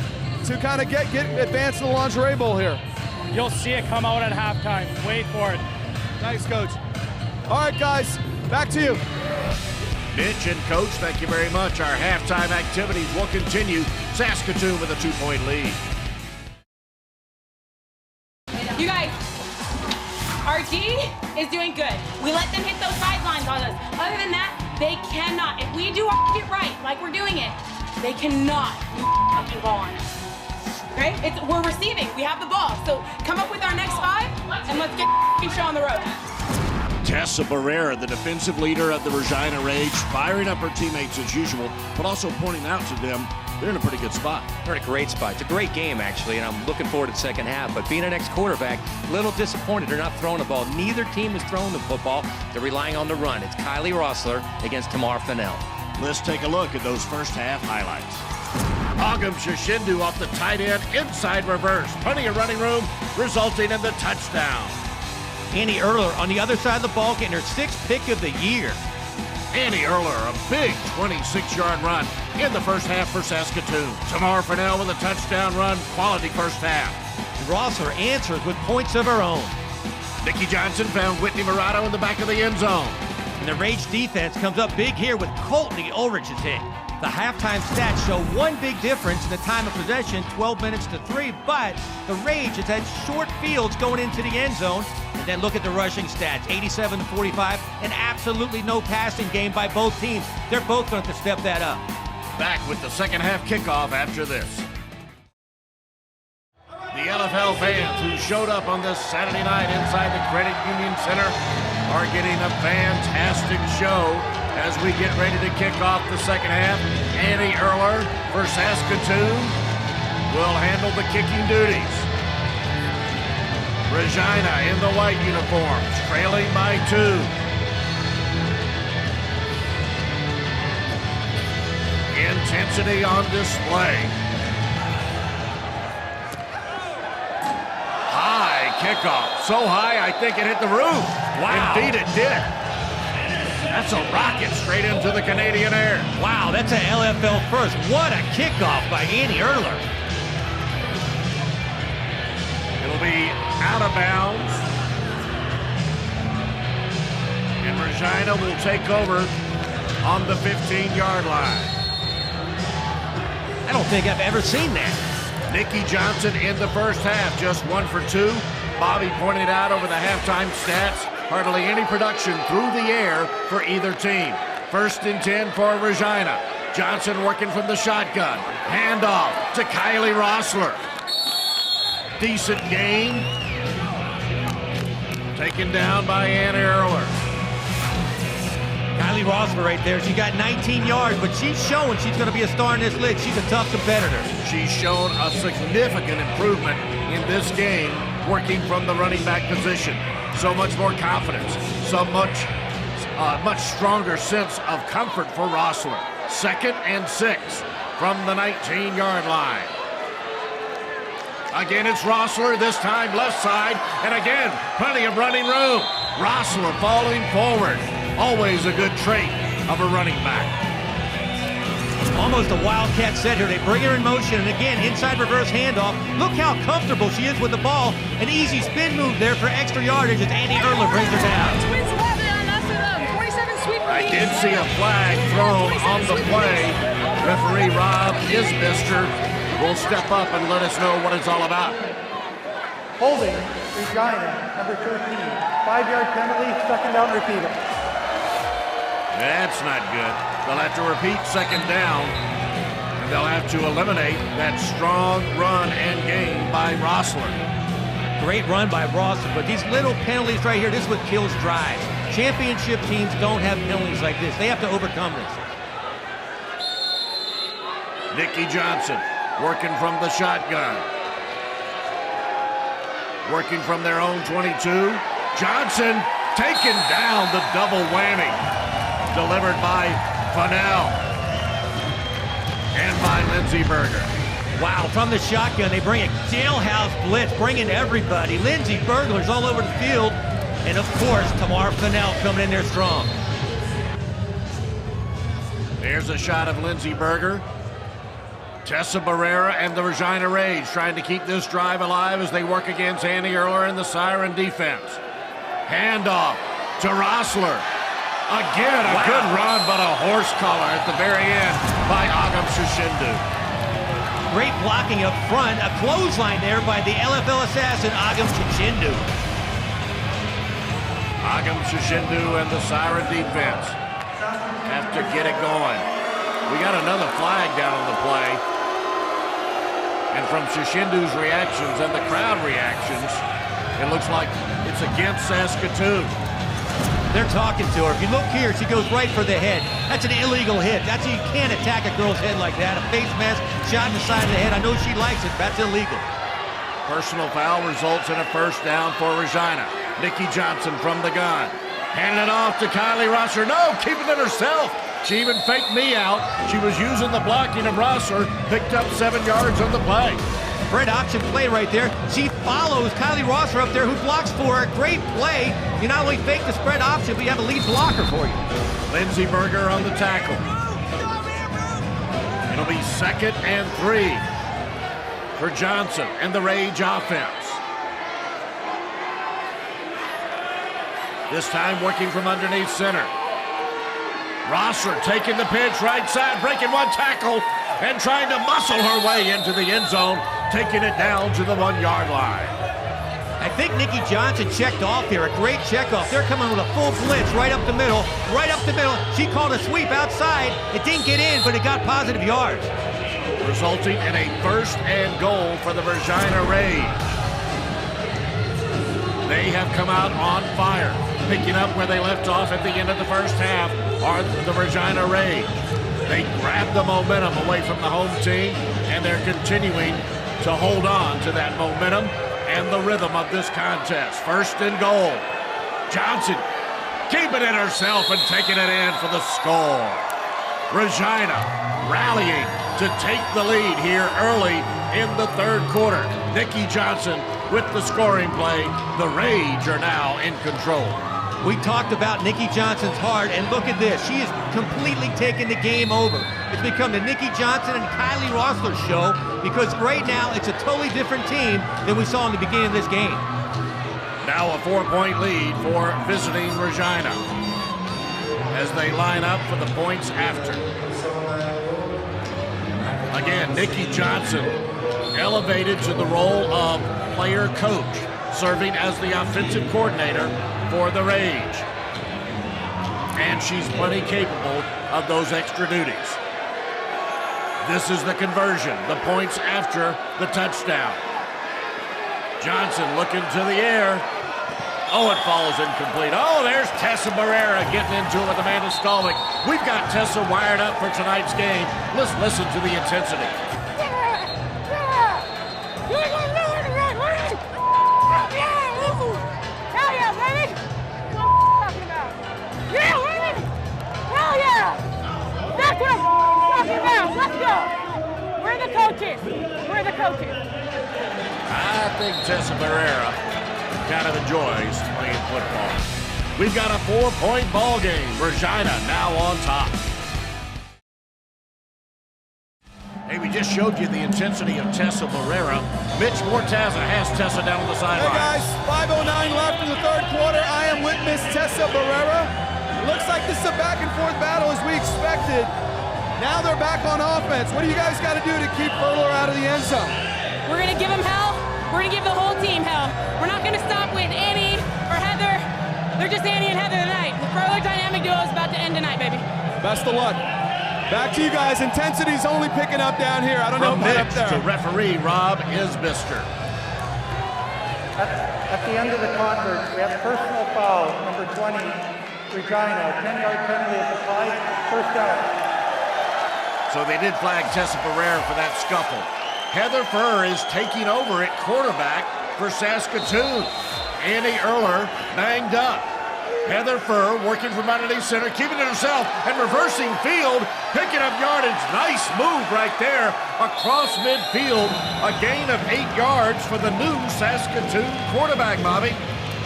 to kind of get advanced to the Lingerie Bowl here? You'll see it come out at halftime. Wait for it. Thanks, Coach. All right, guys, back to you. Mitch and Coach, thank you very much. Our halftime activities will continue. Saskatoon with a 2-point lead. You guys, our D is doing good. We let them hit those sidelines on us. Other than that, they cannot. If we do our shit right, like we're doing it, they cannot fucking ball on us. Okay? We're receiving. We have the ball. So come up with our next 5, and let's get the show on the road. Tessa Barrera, the defensive leader of the Regina Rage, firing up her teammates as usual, but also pointing out to them they're in a pretty good spot. They're in a great spot. It's a great game, actually, and I'm looking forward to the second half. But being an ex-quarterback, a little disappointed they're not throwing the ball. Neither team is throwing the football. They're relying on the run. It's Kylie Rossler against Tamar Fennell. Let's take a look at those first half highlights. Agam Shishindu off the tight end, inside reverse. Plenty of running room, resulting in the touchdown. Annie Erler on the other side of the ball getting her 6th pick of the year. Annie Erler, a big 26-yard run in the first half for Saskatoon. Tamar Fennell with a touchdown run, quality first half. Rossler answers with points of her own. Nikki Johnson found Whitney Murado in the back of the end zone. And the Rage defense comes up big here with Courtney Ulrich's hit. The halftime stats show one big difference in the time of possession, 12 minutes to 3, but the Rage has had short fields going into the end zone. And then look at the rushing stats, 87-45, and absolutely no passing game by both teams. They're both going to have to step that up. Back with the second half kickoff after this. The NFL fans who showed up on this Saturday night inside the Credit Union Center are getting a fantastic show as we get ready to kick off the second half. Annie Erler for Saskatoon will handle the kicking duties. Regina in the white uniforms, trailing by 2. Intensity on display. kickoff. So high, I think it hit the roof. Wow. Indeed it did. That's a rocket straight into the Canadian air. Wow, that's an LFL first. What a kickoff by Annie Erler. It'll be out of bounds. And Regina will take over on the 15-yard line. I don't think I've ever seen that. Nikki Johnson in the first half, just 1 for 2. Bobby pointed out over the halftime stats, hardly any production through the air for either team. 1st and 10 for Regina. Johnson working from the shotgun. Handoff to Kylie Rossler. Decent gain. Taken down by Annie Erler. Kylie Rossler right there. She got 19 yards, but she's showing she's going to be a star in this league. She's a tough competitor. She's shown a significant improvement in this game working from the running back position. So much more confidence, so much stronger sense of comfort for Rossler. 2nd and 6 from the 19-yard line. Again, it's Rossler, this time left side, and again, plenty of running room. Rossler falling forward. Always a good trait of a running back. Almost a wildcat set here. They bring her in motion, and again, inside reverse handoff. Look how comfortable she is with the ball. An easy spin move there for extra yardage as Annie Erler brings her down. I did see a flag thrown on the play. Referee Rob Isbister will step up and let us know what it's all about. Holding, Regina, number 13. 5-yard penalty, 2nd down, repeat it. That's not good. They'll have to repeat 2nd down, and they'll have to eliminate that strong run and gain by Rossler. Great run by Rossler, but these little penalties right here, this is what kills drives. Championship teams don't have penalties like this. They have to overcome this. Nikki Johnson working from the shotgun. Working from their own 22. Johnson taking down the double whammy. Delivered by Fennell and by Lindsey Berger. Wow, from the shotgun, they bring a jailhouse blitz, bringing everybody. Lindsey Berger's all over the field. And of course, Tamar Fennell coming in there strong. There's a shot of Lindsey Berger. Tessa Barrera and the Regina Rage trying to keep this drive alive as they work against Annie Erler and the Siren defense. Handoff to Rossler. Again, a good run, but a horse collar at the very end by Agam Shishindu. Great blocking up front. A clothesline there by the LFL assassin, Agam Shishindu. Agam Shishindu and the Siren defense have to get it going. We got another flag down on the play. And from Shishindu's reactions and the crowd reactions, it looks like it's against Saskatoon. They're talking to her. If you look here, she goes right for the head. That's an illegal hit. You can't attack a girl's head like that. A face mask, shot in the side of the head. I know she likes it. That's illegal. Personal foul results in a 1st down for Regina. Nikki Johnson from the gun. Handing it off to Kylie Rossler. No, keeping it herself. She even faked me out. She was using the blocking of Rossler. Picked up 7 yards on the play. Spread option play right there. She follows Kylie Rossler up there who blocks for her. Great play. You not only fake the spread option, but you have a lead blocker for you. Lindsey Berger on the tackle. It'll be 2nd and 3 for Johnson and the Rage offense. This time working from underneath center. Rossler taking the pitch right side, breaking one tackle, and trying to muscle her way into the end zone, taking it down to the 1-yard line. I think Nikki Johnson checked off here, a great check off. They're coming with a full blitz right up the middle, She called a sweep outside. It didn't get in, but it got positive yards. Resulting in a 1st and goal for the Regina Rage. They have come out on fire. Picking up where they left off at the end of the first half are the Regina Rage. They grab the momentum away from the home team, and they're continuing to hold on to that momentum and the rhythm of this contest. 1st and goal. Johnson keeping it herself and taking it in for the score. Regina rallying to take the lead here early in the 3rd quarter. Nikki Johnson with the scoring play. The Rage are now in control. We talked about Nikki Johnson's heart, and look at this. She has completely taken the game over. It's become the Nikki Johnson and Kylie Rossler show, because right now it's a totally different team than we saw in the beginning of this game. Now a 4-point lead for visiting Regina as they line up for the points after. Again, Nikki Johnson elevated to the role of player coach, serving as the offensive coordinator for the Rage. And she's plenty capable of those extra duties. This is the conversion, the points after the touchdown. Johnson looking to the air. Oh, it falls incomplete. Oh, there's Tessa Barrera getting into it with Amanda Stalwick. We've got Tessa wired up for tonight's game. Let's listen to the intensity. Hell yeah, baby! What I'm talking about. Yeah, baby! Hell yeah! That's what I'm talking about. Let's go! We're the coaches. We're the coaches. I think Tessa Barrera kind of enjoys playing football. We've got a 4-point ball game. Regina now on top. Hey, we just showed you the intensity of Tessa Barrera. Mitch Mortaza has Tessa down on the sideline. Hey guys, 5:09 left in the third quarter. I am with Miss Tessa Barrera. Looks like this is a back and forth battle as we expected. Now they're back on offense. What do you guys got to do to keep Furler out of the end zone? We're going to give him hell. We're going to give the whole team hell. We're not going to stop with Annie or Heather. They're just Annie and Heather tonight. The Furler dynamic duo is about to end tonight, baby. Best of luck. Back to you guys. Intensity's only picking up down here. I don't know about up there. To referee Rob Isbister. At the end of the conference, we have personal foul, number 20, Regina, 10-yard penalty at the 5, first down. So they did flag Tessa Barrera for that scuffle. Heather Furr is taking over at quarterback for Saskatoon. Annie Erler banged up. Heather Furr working from underneath center, keeping it herself and reversing field, picking up yardage. Nice move right there across midfield. A gain of 8 yards for the new Saskatoon quarterback, Bobby.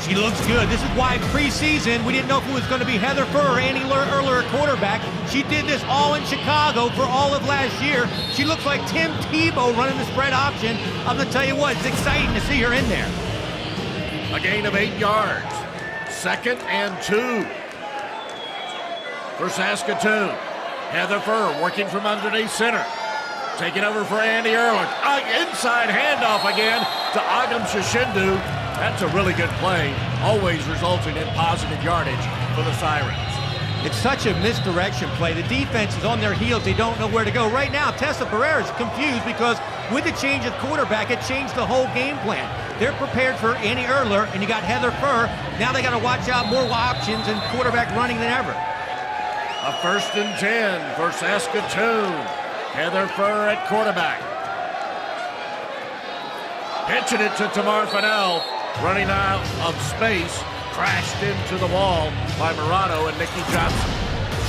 She looks good. This is why preseason we didn't know if it was going to be Heather Furr or Annie Erler at quarterback. She did this all in Chicago for all of last year. She looks like Tim Tebow running the spread option. I'm going to tell you what, it's exciting to see her in there. A gain of 8 yards. 2nd and 2 for Saskatoon. Heather Furr working from underneath center. Taking over for Andy Erler. Inside handoff again to Agam Shishindu. That's a really good play, always resulting in positive yardage for the Sirens. It's such a misdirection play. The defense is on their heels. They don't know where to go. Right now, Tessa Barrera is confused because with the change of quarterback, it changed the whole game plan. They're prepared for Annie Erler, and you got Heather Furr. Now they got to watch out more options and quarterback running than ever. A 1st and 10 for Saskatoon. Heather Furr at quarterback. Pitching it to Tamar Fennell. Running out of space. Crashed into the wall by Murado and Nikki Johnson.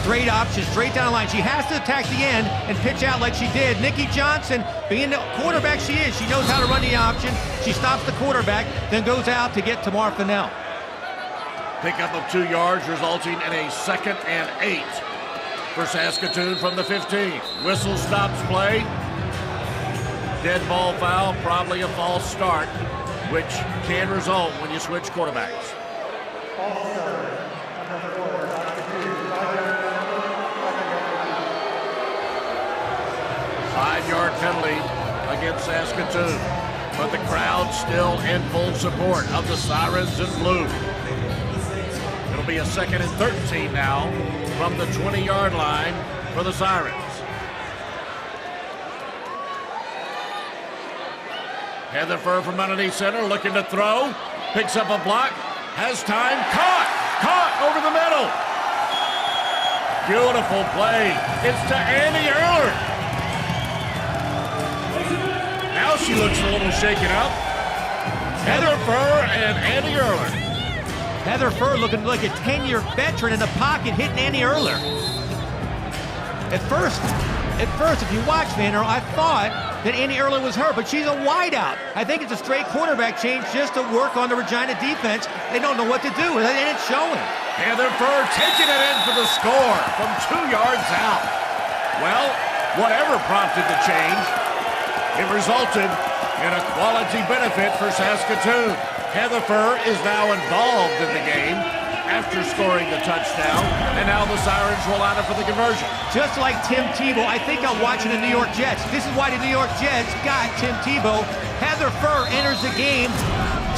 Straight option, straight down the line. She has to attack the end and pitch out like she did. Nikki Johnson, being the quarterback she is, she knows how to run the option. She stops the quarterback, then goes out to get Tamar Fennell. Pickup of 2 yards, resulting in a 2nd and 8 for Saskatoon from the 15. Whistle stops play. Dead ball foul, probably a false start, which can result when you switch quarterbacks. 5-yard penalty against Saskatoon, but the crowd still in full support of the Sirens in blue. It'll be a 2nd and 13 now from the 20-yard line for the Sirens. Heather Furr from underneath center, looking to throw, picks up a block, has time, caught over the middle. Beautiful play. It's to Annie Erler. Now she looks a little shaken up. Heather Furr and Annie Erler. Heather Furr looking like a 10-year veteran in the pocket, hitting Annie Erler. At first, at first, if you watch Van Earl, I thought that Annie Erler was hurt, but she's a wideout. I think it's a straight quarterback change just to work on the Regina defense. They don't know what to do, and it's showing. Heather Furr taking it in for the score from 2 yards out. Well, whatever prompted the change, it resulted in a quality benefit for Saskatoon. Heather Furr is now involved in the game after scoring the touchdown, and now the Sirens will line up for the conversion. Just like Tim Tebow, I think I'm watching the New York Jets. This is why the New York Jets got Tim Tebow. Heather Furr enters the game.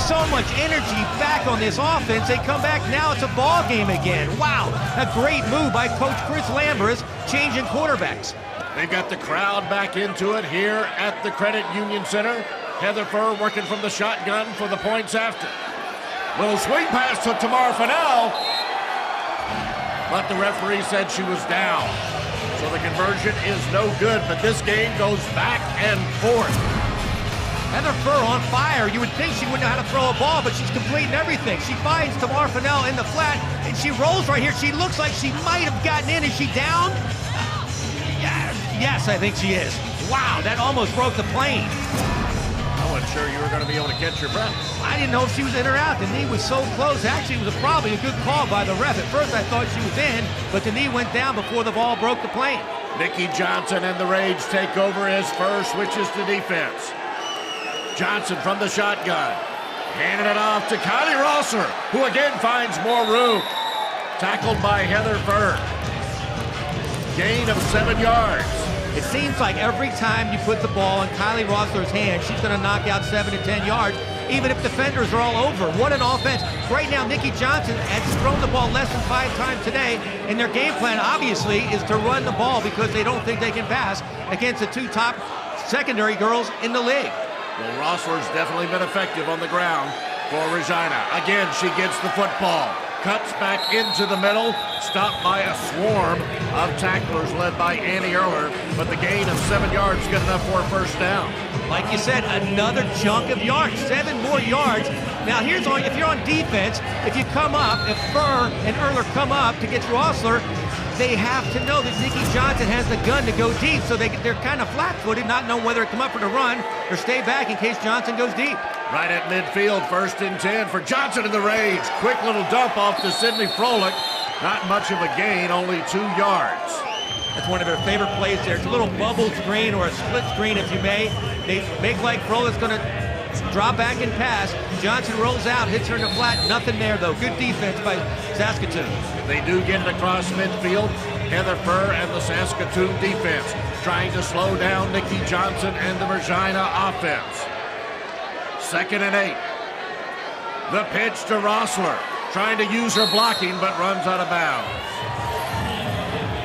So much energy back on this offense. They come back, now it's a ball game again. Wow, a great move by Coach Chris Lambers, changing quarterbacks. They've got the crowd back into it here at the Credit Union Center. Heather Furr working from the shotgun for the points after. Little swing pass to Tamar Fennell, but the referee said she was down. So the conversion is no good, but this game goes back and forth. Heather Furr on fire. You would think she wouldn't know how to throw a ball, but she's completing everything. She finds Tamar Fennell in the flat, and she rolls right here. She looks like she might have gotten in. Is she down? Yes, I think she is. Wow, that almost broke the plane. I wasn't sure you were going to be able to catch your breath. I didn't know if she was in or out. The knee was so close. Actually, it was probably a good call by the ref. At first, I thought she was in, but the knee went down before the ball broke the plane. Nikki Johnson and the Rage take over as Furr switches to defense. Johnson from the shotgun, handing it off to Kylie Rossler, who again finds more room. Tackled by Heather Furr. Gain of 7 yards. It seems like every time you put the ball in Kylie Rossler's hand, she's going to knock out 7 to 10 yards, even if defenders are all over. What an offense. Right now, Nikki Johnson has thrown the ball less than 5 times today, and their game plan, obviously, is to run the ball because they don't think they can pass against the 2 top secondary girls in the league. Well, Rossler's definitely been effective on the ground for Regina. Again, she gets the football. Cuts back into the middle, stopped by a swarm of tacklers led by Annie Erler, but the gain of 7 yards is good enough for a first down. Like you said, another chunk of yards, 7 more yards. Now here's on, if you're on defense, if you come up, if Furr and Erler come up to get Rossler, they have to know that Nikki Johnson has the gun to go deep, so they're kind of flat-footed, not knowing whether to come up for the run or stay back in case Johnson goes deep. Right at midfield, 1st and 10 for Johnson in the Rage. Quick little dump off to Sydney Froelich. Not much of a gain, only 2 yards. That's one of their favorite plays there. It's a little bubble screen or a split screen, if you may. They make like Froelich's going to drop back and pass. Johnson rolls out, hits her in the flat. Nothing there, though. Good defense by Saskatoon. They do get it across midfield. Heather Furr and the Saskatoon defense trying to slow down Nikki Johnson and the Regina offense. 2nd and 8. The pitch to Rossler. Trying to use her blocking, but runs out of bounds.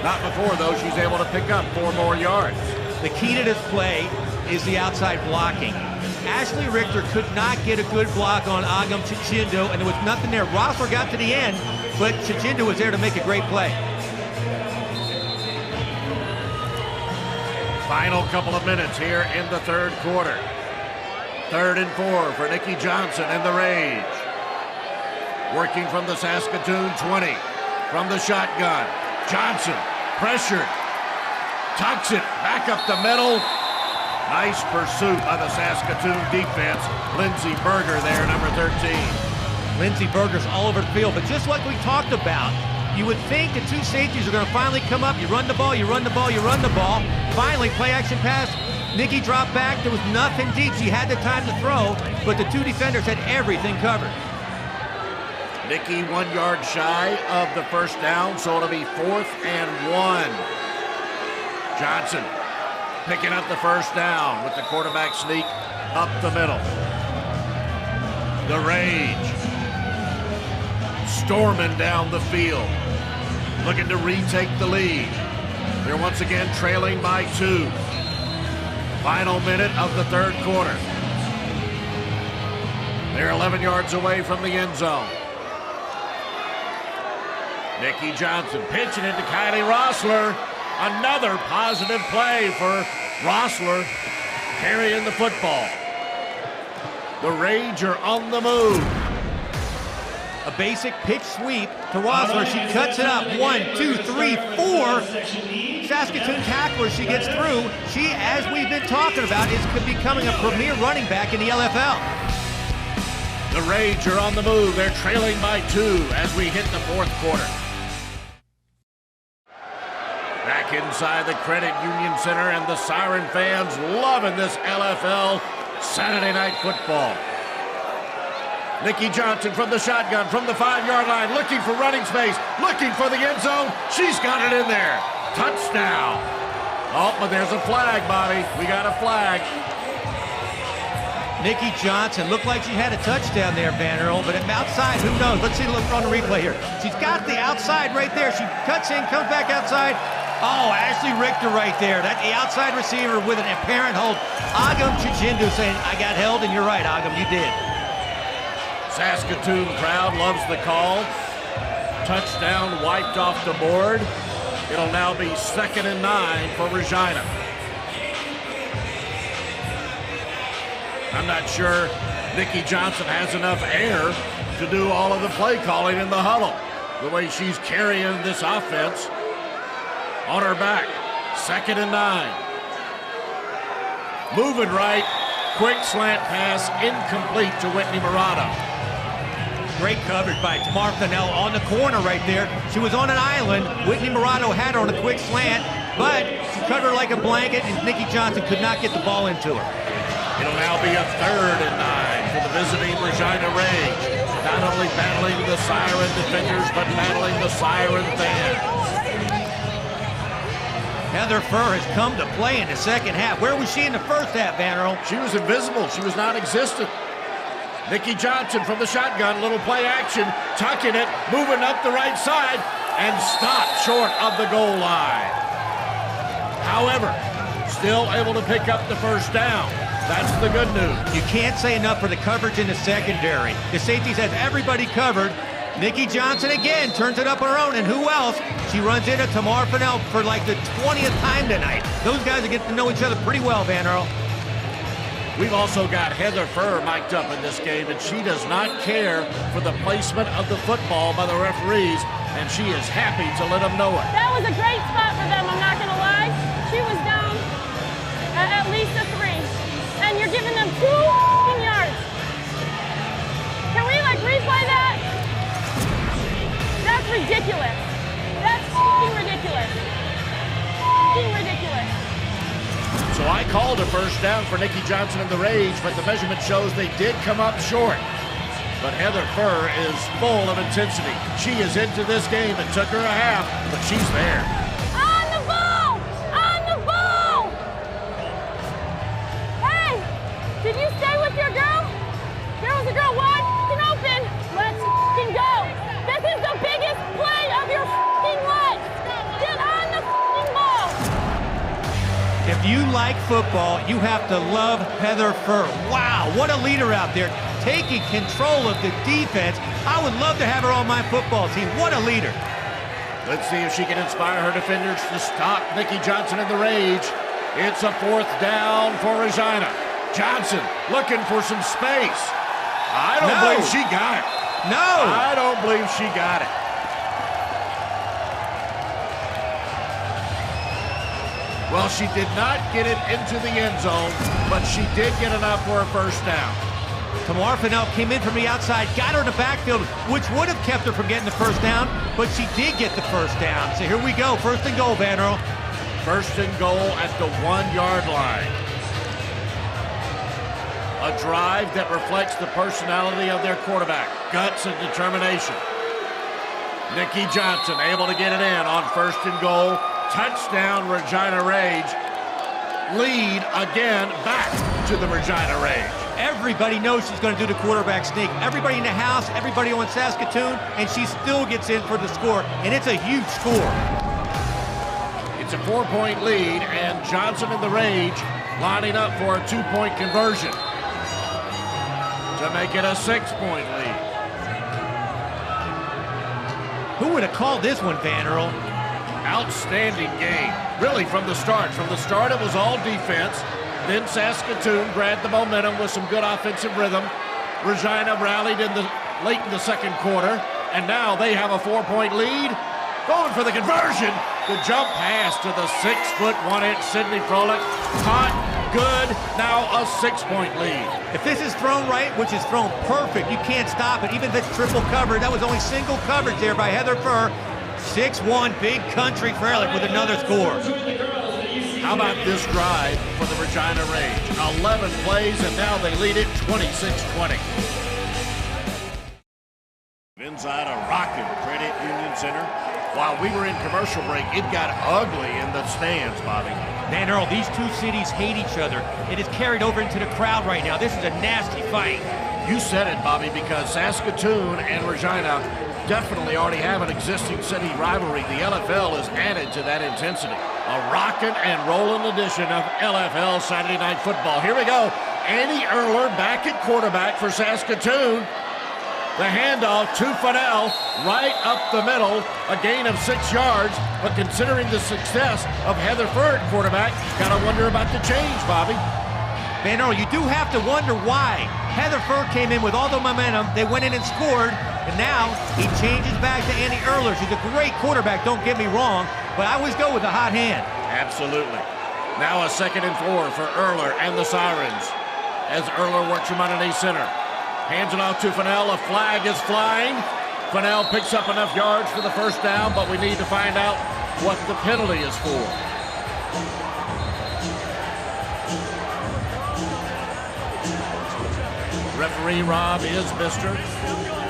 Not before, though, she's able to pick up 4 more yards. The key to this play is the outside blocking. Ashley Richter could not get a good block on Agam Chichindo, and there was nothing there. Rossler got to the end, but Chichindo was there to make a great play. Final couple of minutes here in the 3rd quarter. 3rd and 4 for Nikki Johnson and the Rage. Working from the Saskatoon 20. From the shotgun. Johnson, pressured. Tucks it back up the middle. Nice pursuit by the Saskatoon defense. Lindsey Berger there, number 13. Lindsey Berger's all over the field, but just like we talked about, you would think the 2 safeties are going to finally come up. You run the ball, you run the ball, you run the ball. Finally, play action pass. Nikki dropped back. There was nothing deep. She had the time to throw, but the 2 defenders had everything covered. Nikki 1 yard shy of the first down, so it'll be 4th and 1. Johnson picking up the first down with the quarterback sneak up the middle. The Rage storming down the field, looking to retake the lead. They're once again trailing by 2. Final minute of the 3rd quarter. They're 11 yards away from the end zone. Nikki Johnson pitching it to Kylie Rossler. Another positive play for Rossler carrying the football. The Rage are on the move. A basic pitch sweep to Rossler. She cuts it up. 1, 2, 3, 4. Saskatoon tackler, she gets through. She, as we've been talking about, is becoming a premier running back in the LFL. The Rage are on the move. They're trailing by 2 as we hit the fourth quarter. Back inside the Credit Union Center, and the Siren fans loving this LFL Saturday Night Football. Nikki Johnson from the shotgun, from the 5-yard line, looking for running space, looking for the end zone. She's got it in there. Touchdown. Oh, but there's a flag, Bobby. We got a flag. Nikki Johnson looked like she had a touchdown there, Van Earl, but outside, who knows? Let's see, look on the replay here. She's got the outside right there. She cuts in, comes back outside. Oh, Ashley Richter right there. That's the outside receiver with an apparent hold. Agam Chichindu saying, I got held, and you're right, Agam, you did. Saskatoon crowd loves the call. Touchdown wiped off the board. It'll now be 2nd and 9 for Regina. I'm not sure Nikki Johnson has enough air to do all of the play calling in the huddle. The way she's carrying this offense on her back. 2nd and 9. Moving right. Quick slant pass incomplete to Whitney Murado. Great coverage by Tamar Fennell on the corner right there. She was on an island. Whitney Murado had her on a quick slant, but she covered her like a blanket, and Nikki Johnson could not get the ball into her. It'll now be a 3rd and 9 for the visiting Regina Rage. Not only battling the Siren defenders, but battling the Siren fans. Heather Furr has come to play in the second half. Where was she in the first half, Van Earl? She was invisible. She was non-existent. Nikki Johnson from the shotgun, little play action, tucking it, moving up the right side, and stopped short of the goal line. However, still able to pick up the first down. That's the good news. You can't say enough for the coverage in the secondary. The safeties has everybody covered. Nikki Johnson again turns it up on her own, and who else? She runs into Tamar Fennell for like the 20th time tonight. Those guys are getting to know each other pretty well, Van Earl. We've also got Heather Furr mic'd up in this game, and she does not care for the placement of the football by the referees, and she is happy to let them know it. That was a great spot for them, I'm not going to lie. She was down at least a 3, and you're giving them 2 yards. Can we, replay that? That's ridiculous. That's ridiculous. Ridiculous. So I called a first down for Nikki Johnson and the Rage, but the measurement shows they did come up short. But Heather Furr is full of intensity. She is into this game. It took her a half, but she's there. On the ball! On the ball! Hey, did you stay with your girl? There was a girl wide open. Let's go. This is the biggest play of your life. Get on the ball. If you like football, you have to love Heather Furr. Wow, what a leader out there, taking control of the defense. I would love to have her on my football team. What a leader. Let's see if she can inspire her defenders to stop Nikki Johnson and the Rage. It's a 4th down for Regina. Johnson looking for some space. I don't believe she got it. No. I don't believe she got it. Well, she did not get it into the end zone, but she did get enough for a first down. Tamar Fennell came in from the outside, got her in the backfield, which would have kept her from getting the first down, but she did get the first down. So here we go, 1st and goal, Van Earl. 1st and goal at the 1-yard line. A drive that reflects the personality of their quarterback, guts and determination. Nikki Johnson able to get it in on 1st and goal. Touchdown, Regina Rage. Lead again back to the Regina Rage. Everybody knows she's going to do the quarterback sneak. Everybody in the house, everybody on Saskatoon, and she still gets in for the score, and it's a huge score. It's a 4-point lead, and Johnson and the Rage lining up for a 2-point conversion to make it a 6-point lead. Who would have called this one, Van Earl? Outstanding game, really, from the start. From the start, it was all defense. Then Saskatoon grabbed the momentum with some good offensive rhythm. Regina rallied in the late in the second quarter, and now they have a 4-point lead. Going for the conversion. The jump pass to the 6'1" Sidney Frolic. Caught, good, now a 6-point lead. If this is thrown right, which is thrown perfect, you can't stop it. Even if it's triple covered, that was only single coverage there by Heather Furr. 6-1, big country Frolic with another score. How about this drive for the Regina Rage? 11 plays, and now they lead it 26-20. Inside a rockin' Credit Union Center. While we were in commercial break, it got ugly in the stands, Bobby. Man, Earl, these two cities hate each other. It is carried over into the crowd right now. This is a nasty fight. You said it, Bobby, because Saskatoon and Regina definitely already have an existing city rivalry. The LFL is added to that intensity. A rockin' and rollin' edition of LFL Saturday Night Football. Here we go. Annie Erler back at quarterback for Saskatoon. The handoff to Fennell, right up the middle, a gain of 6 yards. But considering the success of Heather Furr at quarterback, gotta wonder about the change, Bobby. Man, Earl, you do have to wonder why. Heather Furr came in with all the momentum. They went in and scored, and now he changes back to Annie Erler. She's a great quarterback, don't get me wrong, but I always go with the hot hand. Absolutely. Now a 2nd and 4 for Erler and the Sirens as Erler works from underneath center. Hands it off to Fennell. A flag is flying. Fennell picks up enough yards for the first down, but we need to find out what the penalty is for. Referee Rob Isbister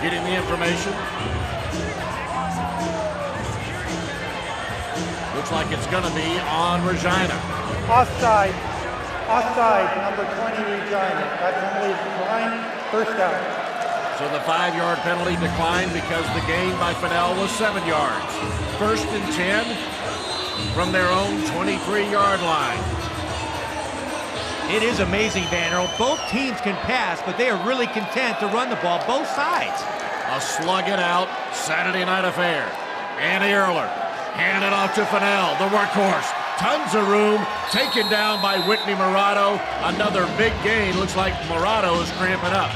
getting the information. Looks like it's going to be on Regina. Offside. Offside, number 20, Regina. That penalty is declined. First down. So the 5-yard penalty declined because the gain by Fennell was 7 yards. 1st and 10 from their own 23-yard line. It is amazing, Van Earl. Both teams can pass, but they are really content to run the ball both sides. A slug it out Saturday night affair. Annie Erler handed it off to Fennell, the workhorse. Tons of room, taken down by Whitney Morado. Another big gain. Looks like Morado is cramping up.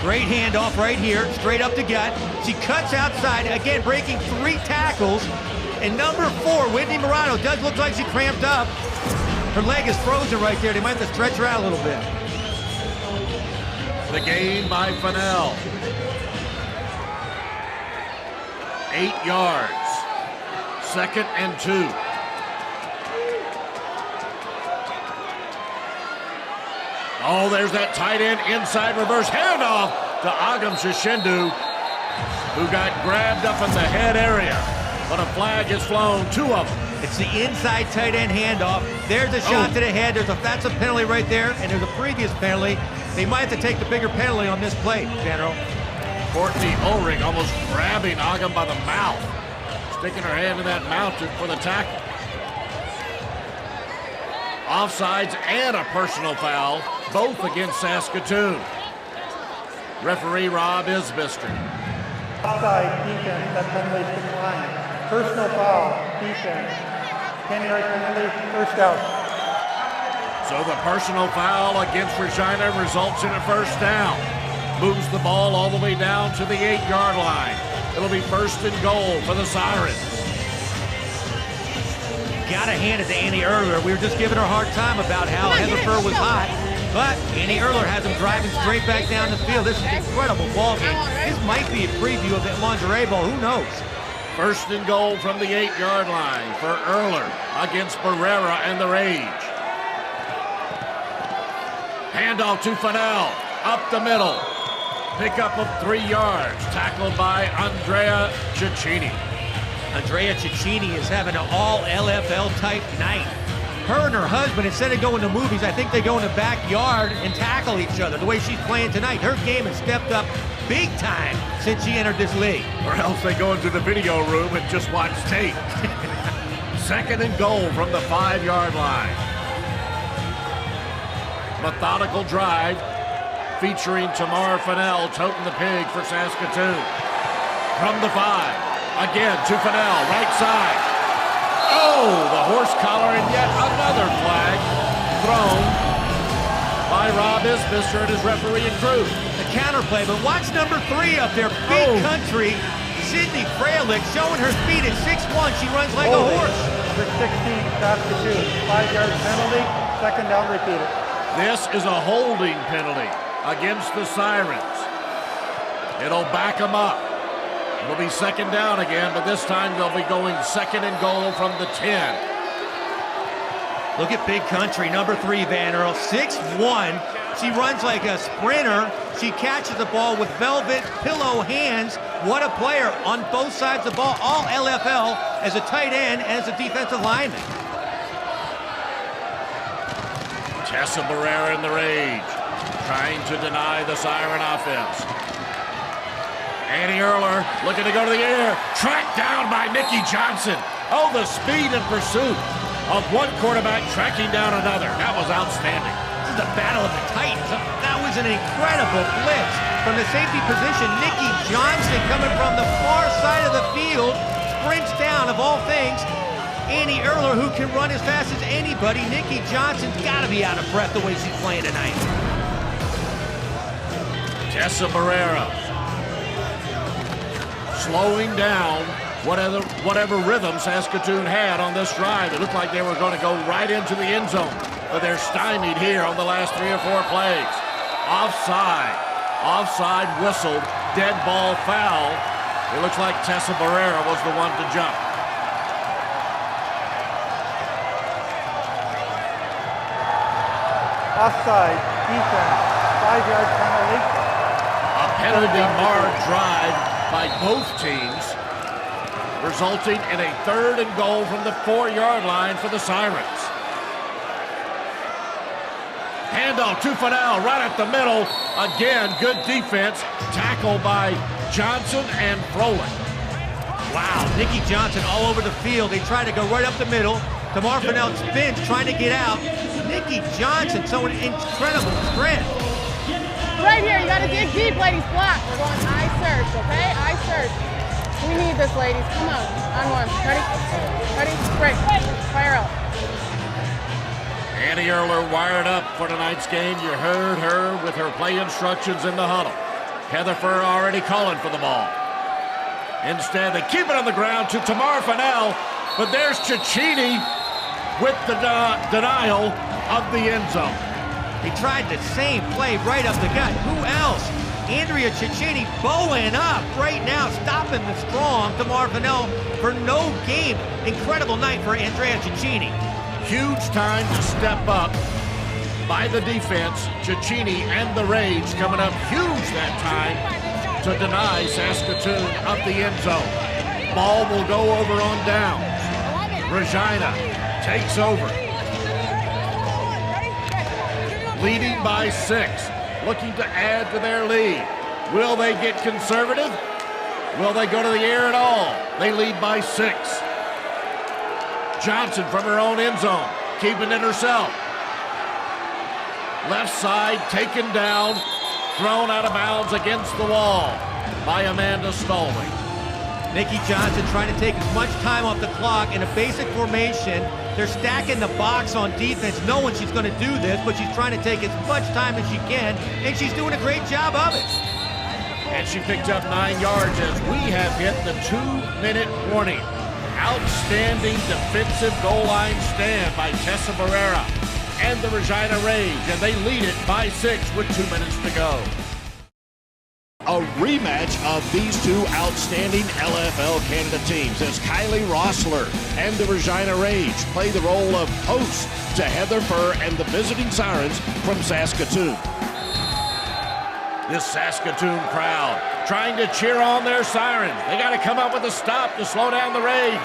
Great handoff right here, straight up the gut. She cuts outside, again breaking 3 tackles. And number 4, Whitney Morado, does look like she cramped up. Her leg is frozen right there. They might have to stretch her out a little bit. The gain by Fennell. 8 yards. 2nd and 2. Oh, there's that tight end inside reverse handoff to Agam Shishindu, who got grabbed up in the head area. But a flag is flown, 2 of them. It's the inside tight end handoff. There's a shot to the head. That's a penalty right there, and there's a previous penalty. They might have to take the bigger penalty on this play, General. Courtney Ulrich almost grabbing Agam by the mouth, sticking her hand in that mouth for the tackle. Offsides and a personal foul, both against Saskatoon. Referee Rob Isbister. Offside, defense, that penalty is declined. Personal foul, defense. 10-yard penalty, first out. So the personal foul against Regina results in a first down. Moves the ball all the way down to the 8-yard line. It'll be 1st and goal for the Sirens. Gotta hand it to Annie Erler. We were just giving her a hard time about how Heather Furr was hot, but Annie Erler has them driving straight back down the field. This is an incredible ball game. This might be a preview of that lingerie ball. Who knows? 1st and goal from the 8-yard line for Erler against Barrera and the Rage. Handoff to Fennell, up the middle. Pickup of 3 yards, tackled by Andrea Cicchini. Andrea Cicchini is having an all-LFL type night. Her and her husband, instead of going to movies, I think they go in the backyard and tackle each other the way she's playing tonight. Her game has stepped up big time since she entered this league. Or else they go into the video room and just watch tape. 2nd and goal from the 5-yard line. Methodical drive featuring Tamar Fennell toting the pig for Saskatoon. From the 5. Again to Fennell, right side. Oh, the horse collar and yet another flag thrown by Rob Isbister and his referee and crew. The counterplay, but watch number 3 up there, Big Country. Sydney Fralick showing her speed at 6'1". She runs like a horse. Number 16, Saskatoon, 5-yard penalty, second down repeated. This is a holding penalty against the Sirens. It'll back them up. It'll be second down again, but this time they'll be going second and goal from the 10. Look at Big Country, number 3, Van Earl, 6'1". She runs like a sprinter. She catches the ball with velvet pillow hands. What a player on both sides of the ball, all LFL as a tight end and as a defensive lineman. Tessa Barrera in the rage, trying to deny the Siren offense. Annie Erler looking to go to the air, tracked down by Nikki Johnson. Oh, the speed and pursuit of one quarterback tracking down another. That was outstanding. This is the battle of the Titans. That was an incredible blitz. From the safety position, Nikki Johnson coming from the far side of the field, sprints down, of all things, Annie Erler, who can run as fast as anybody. Nikki Johnson's got to be out of breath the way she's playing tonight. Tessa Barrera slowing down whatever rhythm Saskatoon had on this drive. It looked like they were going to go right into the end zone, but they're stymied here on the last 3 or 4 plays. Offside whistled, dead ball foul. It looks like Tessa Barrera was the one to jump. Offside, defense, 5-yard penalty. A penalty-marred drive by both teams, resulting in a 3rd and goal from the 4-yard line for the Sirens. Handoff to Fennell, right up the middle. Again, good defense. Tackle by Johnson and Froelich. Wow, Nikki Johnson all over the field. They try to go right up the middle. Tamar Fennell spins, trying to get out. Nikki Johnson showing incredible strength. Right here, you gotta dig deep, ladies. Block. We're going eye search, okay? Eye search. We need this, ladies. Come on. On one. Ready? Ready? Break. Fire up. Annie Erler wired up for tonight's game. You heard her with her play instructions in the huddle. Heather Furr already calling for the ball. Instead, they keep it on the ground to Tamar Fennell, but there's Cicchini with the denial of the end zone. He tried the same play right up the gut. Who else? Andrea Cicchini bowing up right now, stopping the strong Tamar Fennell for no game. Incredible night for Andrea Cicchini. Huge time to step up by the defense. Cicchini and the Rage coming up huge that time to deny Saskatoon up the end zone. Ball will go over on downs. Regina takes over. Leading by 6, looking to add to their lead. Will they get conservative? Will they go to the air at all? They lead by 6. Johnson from her own end zone, keeping it herself. Left side, taken down, thrown out of bounds against the wall by Amanda Stallings. Nikki Johnson trying to take as much time off the clock in a basic formation. They're stacking the box on defense, knowing she's going to do this, but she's trying to take as much time as she can, and she's doing a great job of it. And she picked up 9 yards as we have hit the 2-minute warning. Outstanding defensive goal line stand by Tessa Barrera and the Regina Rage, and they lead it by 6 with 2 minutes to go. A rematch of these two outstanding LFL Canada teams as Kylie Rossler and the Regina Rage play the role of hosts to Heather Furr and the visiting Sirens from Saskatoon. This Saskatoon crowd trying to cheer on their Sirens. They got to come up with a stop to slow down the Rage.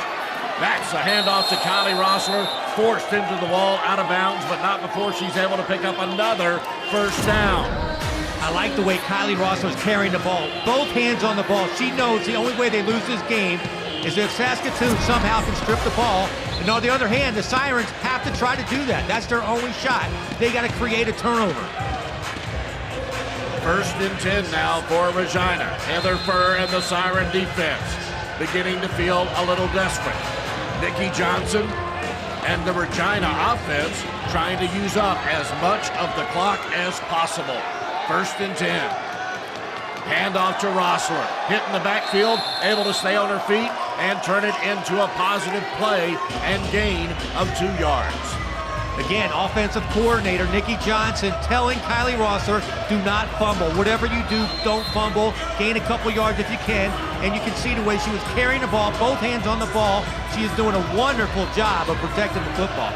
That's a handoff to Kylie Rossler, forced into the wall, out of bounds, but not before she's able to pick up another first down. I like the way Kylie Rossler is carrying the ball. Both hands on the ball. She knows the only way they lose this game is if Saskatoon somehow can strip the ball. And on the other hand, the Sirens have to try to do that. That's their only shot. They got to create a turnover. First and 10 now for Regina. Heather Furr and the Siren defense beginning to feel a little desperate. Nikki Johnson and the Regina offense trying to use up as much of the clock as possible. 1st and 10. Handoff to Rossler. Hit in the backfield, able to stay on her feet and turn it into a positive play and gain of 2 yards. Again, offensive coordinator Nikki Johnson telling Kylie Rossler, do not fumble. Whatever you do, don't fumble. Gain a couple yards if you can. And you can see the way she was carrying the ball, both hands on the ball. She is doing a wonderful job of protecting the football.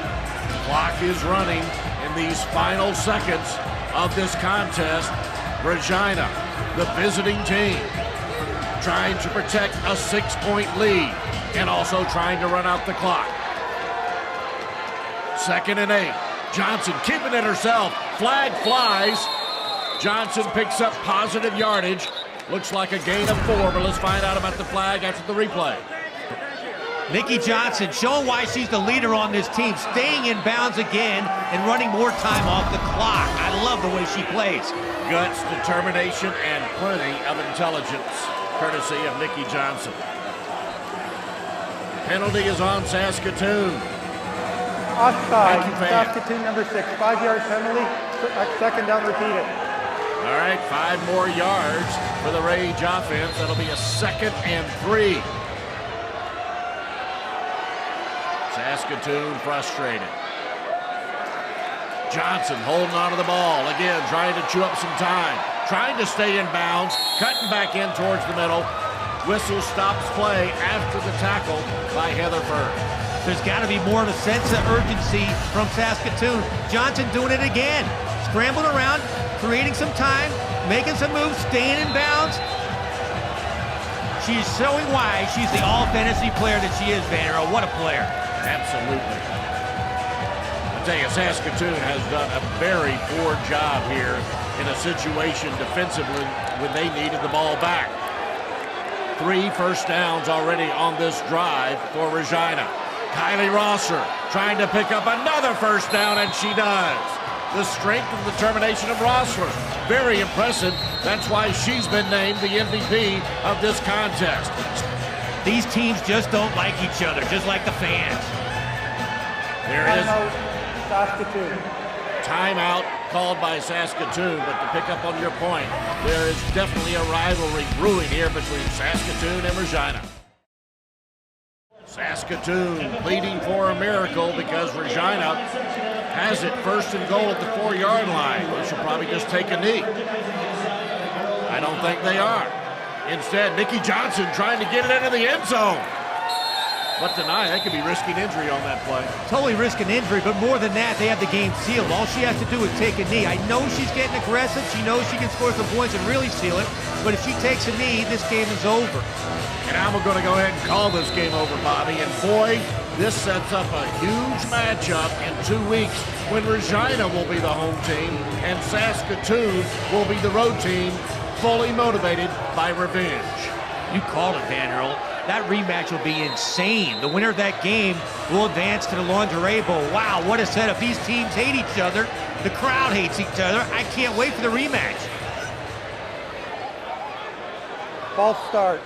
Clock is running in these final seconds of this contest. Regina, the visiting team, trying to protect a 6-point lead and also trying to run out the clock. 2nd and 8. Johnson keeping it herself. Flag flies. Johnson picks up positive yardage. Looks like a gain of 4, but let's find out about the flag after the replay. Nikki Johnson showing why she's the leader on this team, staying in bounds again and running more time off the clock. I love the way she plays. Guts, determination, and plenty of intelligence, courtesy of Nikki Johnson. Penalty is on Saskatoon. Offside, Saskatoon number 6, 5-yard penalty, 2nd down repeated. All right, 5 more yards for the Rage offense. That'll be a 2nd and 3. Saskatoon frustrated. Johnson holding on to the ball. Again, trying to chew up some time. Trying to stay in bounds. Cutting back in towards the middle. Whistle stops play after the tackle by Heather Furr. There's got to be more of a sense of urgency from Saskatoon. Johnson doing it again. Scrambling around, creating some time, making some moves, staying in bounds. She's showing why she's the all-fantasy player that she is, Vanero. What a player. Absolutely. I tell you, Saskatoon has done a very poor job here in a situation defensively when they needed the ball back. 3 first downs already on this drive for Regina. Kylie Rossler trying to pick up another first down, and she does. The strength and determination of Rossler, very impressive. That's why she's been named the MVP of this contest. These teams just don't like each other, just like the fans. There is Saskatoon. Timeout called by Saskatoon, but to pick up on your point, there is definitely a rivalry brewing here between Saskatoon and Regina. Saskatoon pleading for a miracle because Regina has it 1st and goal at the 4-yard line. They should probably just take a knee. I don't think they are. Instead, Nikki Johnson trying to get it into the end zone. But deny, they could be risking injury on that play. Totally risking injury, but more than that, they have the game sealed. All she has to do is take a knee. I know she's getting aggressive. She knows she can score some points and really seal it. But if she takes a knee, this game is over. And I'm going to go ahead and call this game over, Bobby. And boy, this sets up a huge matchup in 2 weeks when Regina will be the home team and Saskatoon will be the road team, fully motivated by revenge. You called it, Vanderbilt. That rematch will be insane. The winner of that game will advance to the Lingerie Bowl. Wow, what a setup. These teams hate each other. The crowd hates each other. I can't wait for the rematch. False start.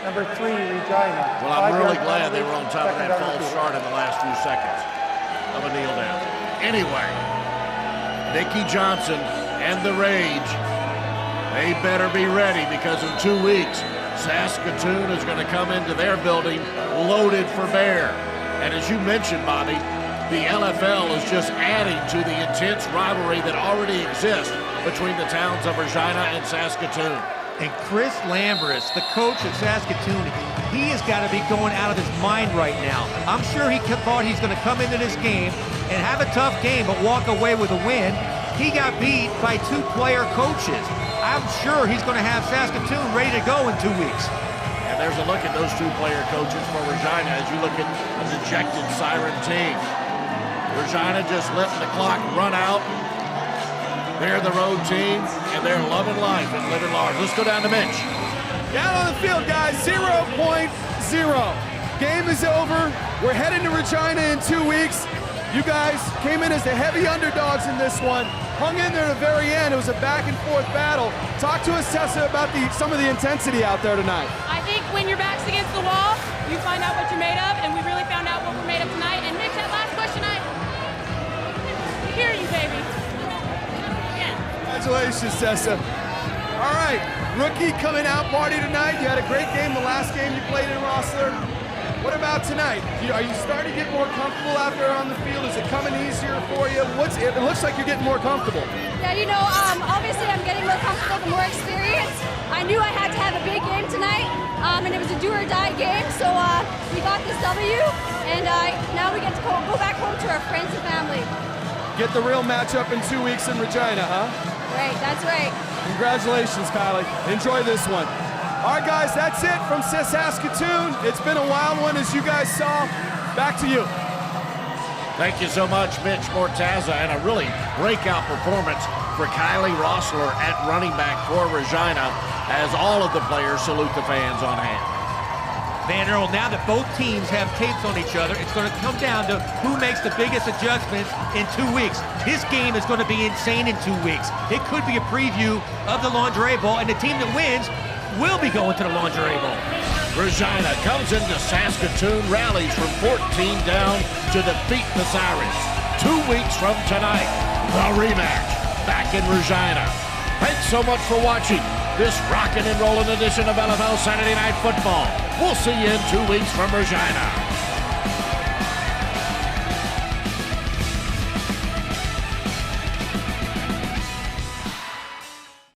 Number 3, Regina. Well, I'm really glad they were on top of that false start in the last few seconds of a kneel down. Anyway, Nikki Johnson and the Rage, they better be ready because in 2 weeks, Saskatoon is going to come into their building loaded for bear. And as you mentioned, Bobby, the LFL is just adding to the intense rivalry that already exists between the towns of Regina and Saskatoon. And Chris Lambris, the coach of Saskatoon, he has got to be going out of his mind right now. I'm sure he thought he's going to come into this game and have a tough game but walk away with a win. He got beat by 2-player coaches. I'm sure he's going to have Saskatoon ready to go in 2 weeks. And there's a look at those 2-player coaches for Regina as you look at a dejected Siren team. Regina just letting the clock run out. They're the road team, and they're loving life and living large. Let's go down to Mitch. Down on the field, guys, 0.0. Game is over. We're heading to Regina in 2 weeks. You guys came in as the heavy underdogs in this one. Hung in there at the very end. It was a back-and-forth battle. Talk to us, Tessa, about some of the intensity out there tonight. I think when your back's against the wall, you find out what you're made of, and we really found out what we're made of tonight. And Mitch, that last question, Congratulations, Tessa. All right, rookie coming out party tonight. You had a great game the last game you played in Rossler. What about tonight? Are you starting to get more comfortable out there on the field? Is it coming easier for you? It looks like you're getting more comfortable. Yeah, you know, obviously I'm getting more comfortable, the more experience. I knew I had to have a big game tonight, and it was a do-or-die game, so we got this W, and now we get to go back home to our friends and family. Get the real matchup in 2 weeks in Regina, huh? Right, that's right. Congratulations, Kylie. Enjoy this one. All right, guys, that's it from Saskatoon. It's been a wild one, as you guys saw. Back to you. Thank you so much, Mitch Mortaza, and a really breakout performance for Kylie Rossler at running back for Regina as all of the players salute the fans on hand. Van Earl, now that both teams have tapes on each other, it's going to come down to who makes the biggest adjustments in 2 weeks. This game is going to be insane in 2 weeks. It could be a preview of the Lingerie Bowl, and the team that wins will be going to the Lingerie Bowl. Regina comes into Saskatoon, rallies from 14 down to defeat the Sirens. 2 weeks from tonight, the rematch back in Regina. Thanks so much for watching this rockin' and rollin' edition of LFL Saturday Night Football. We'll see you in 2 weeks from Regina.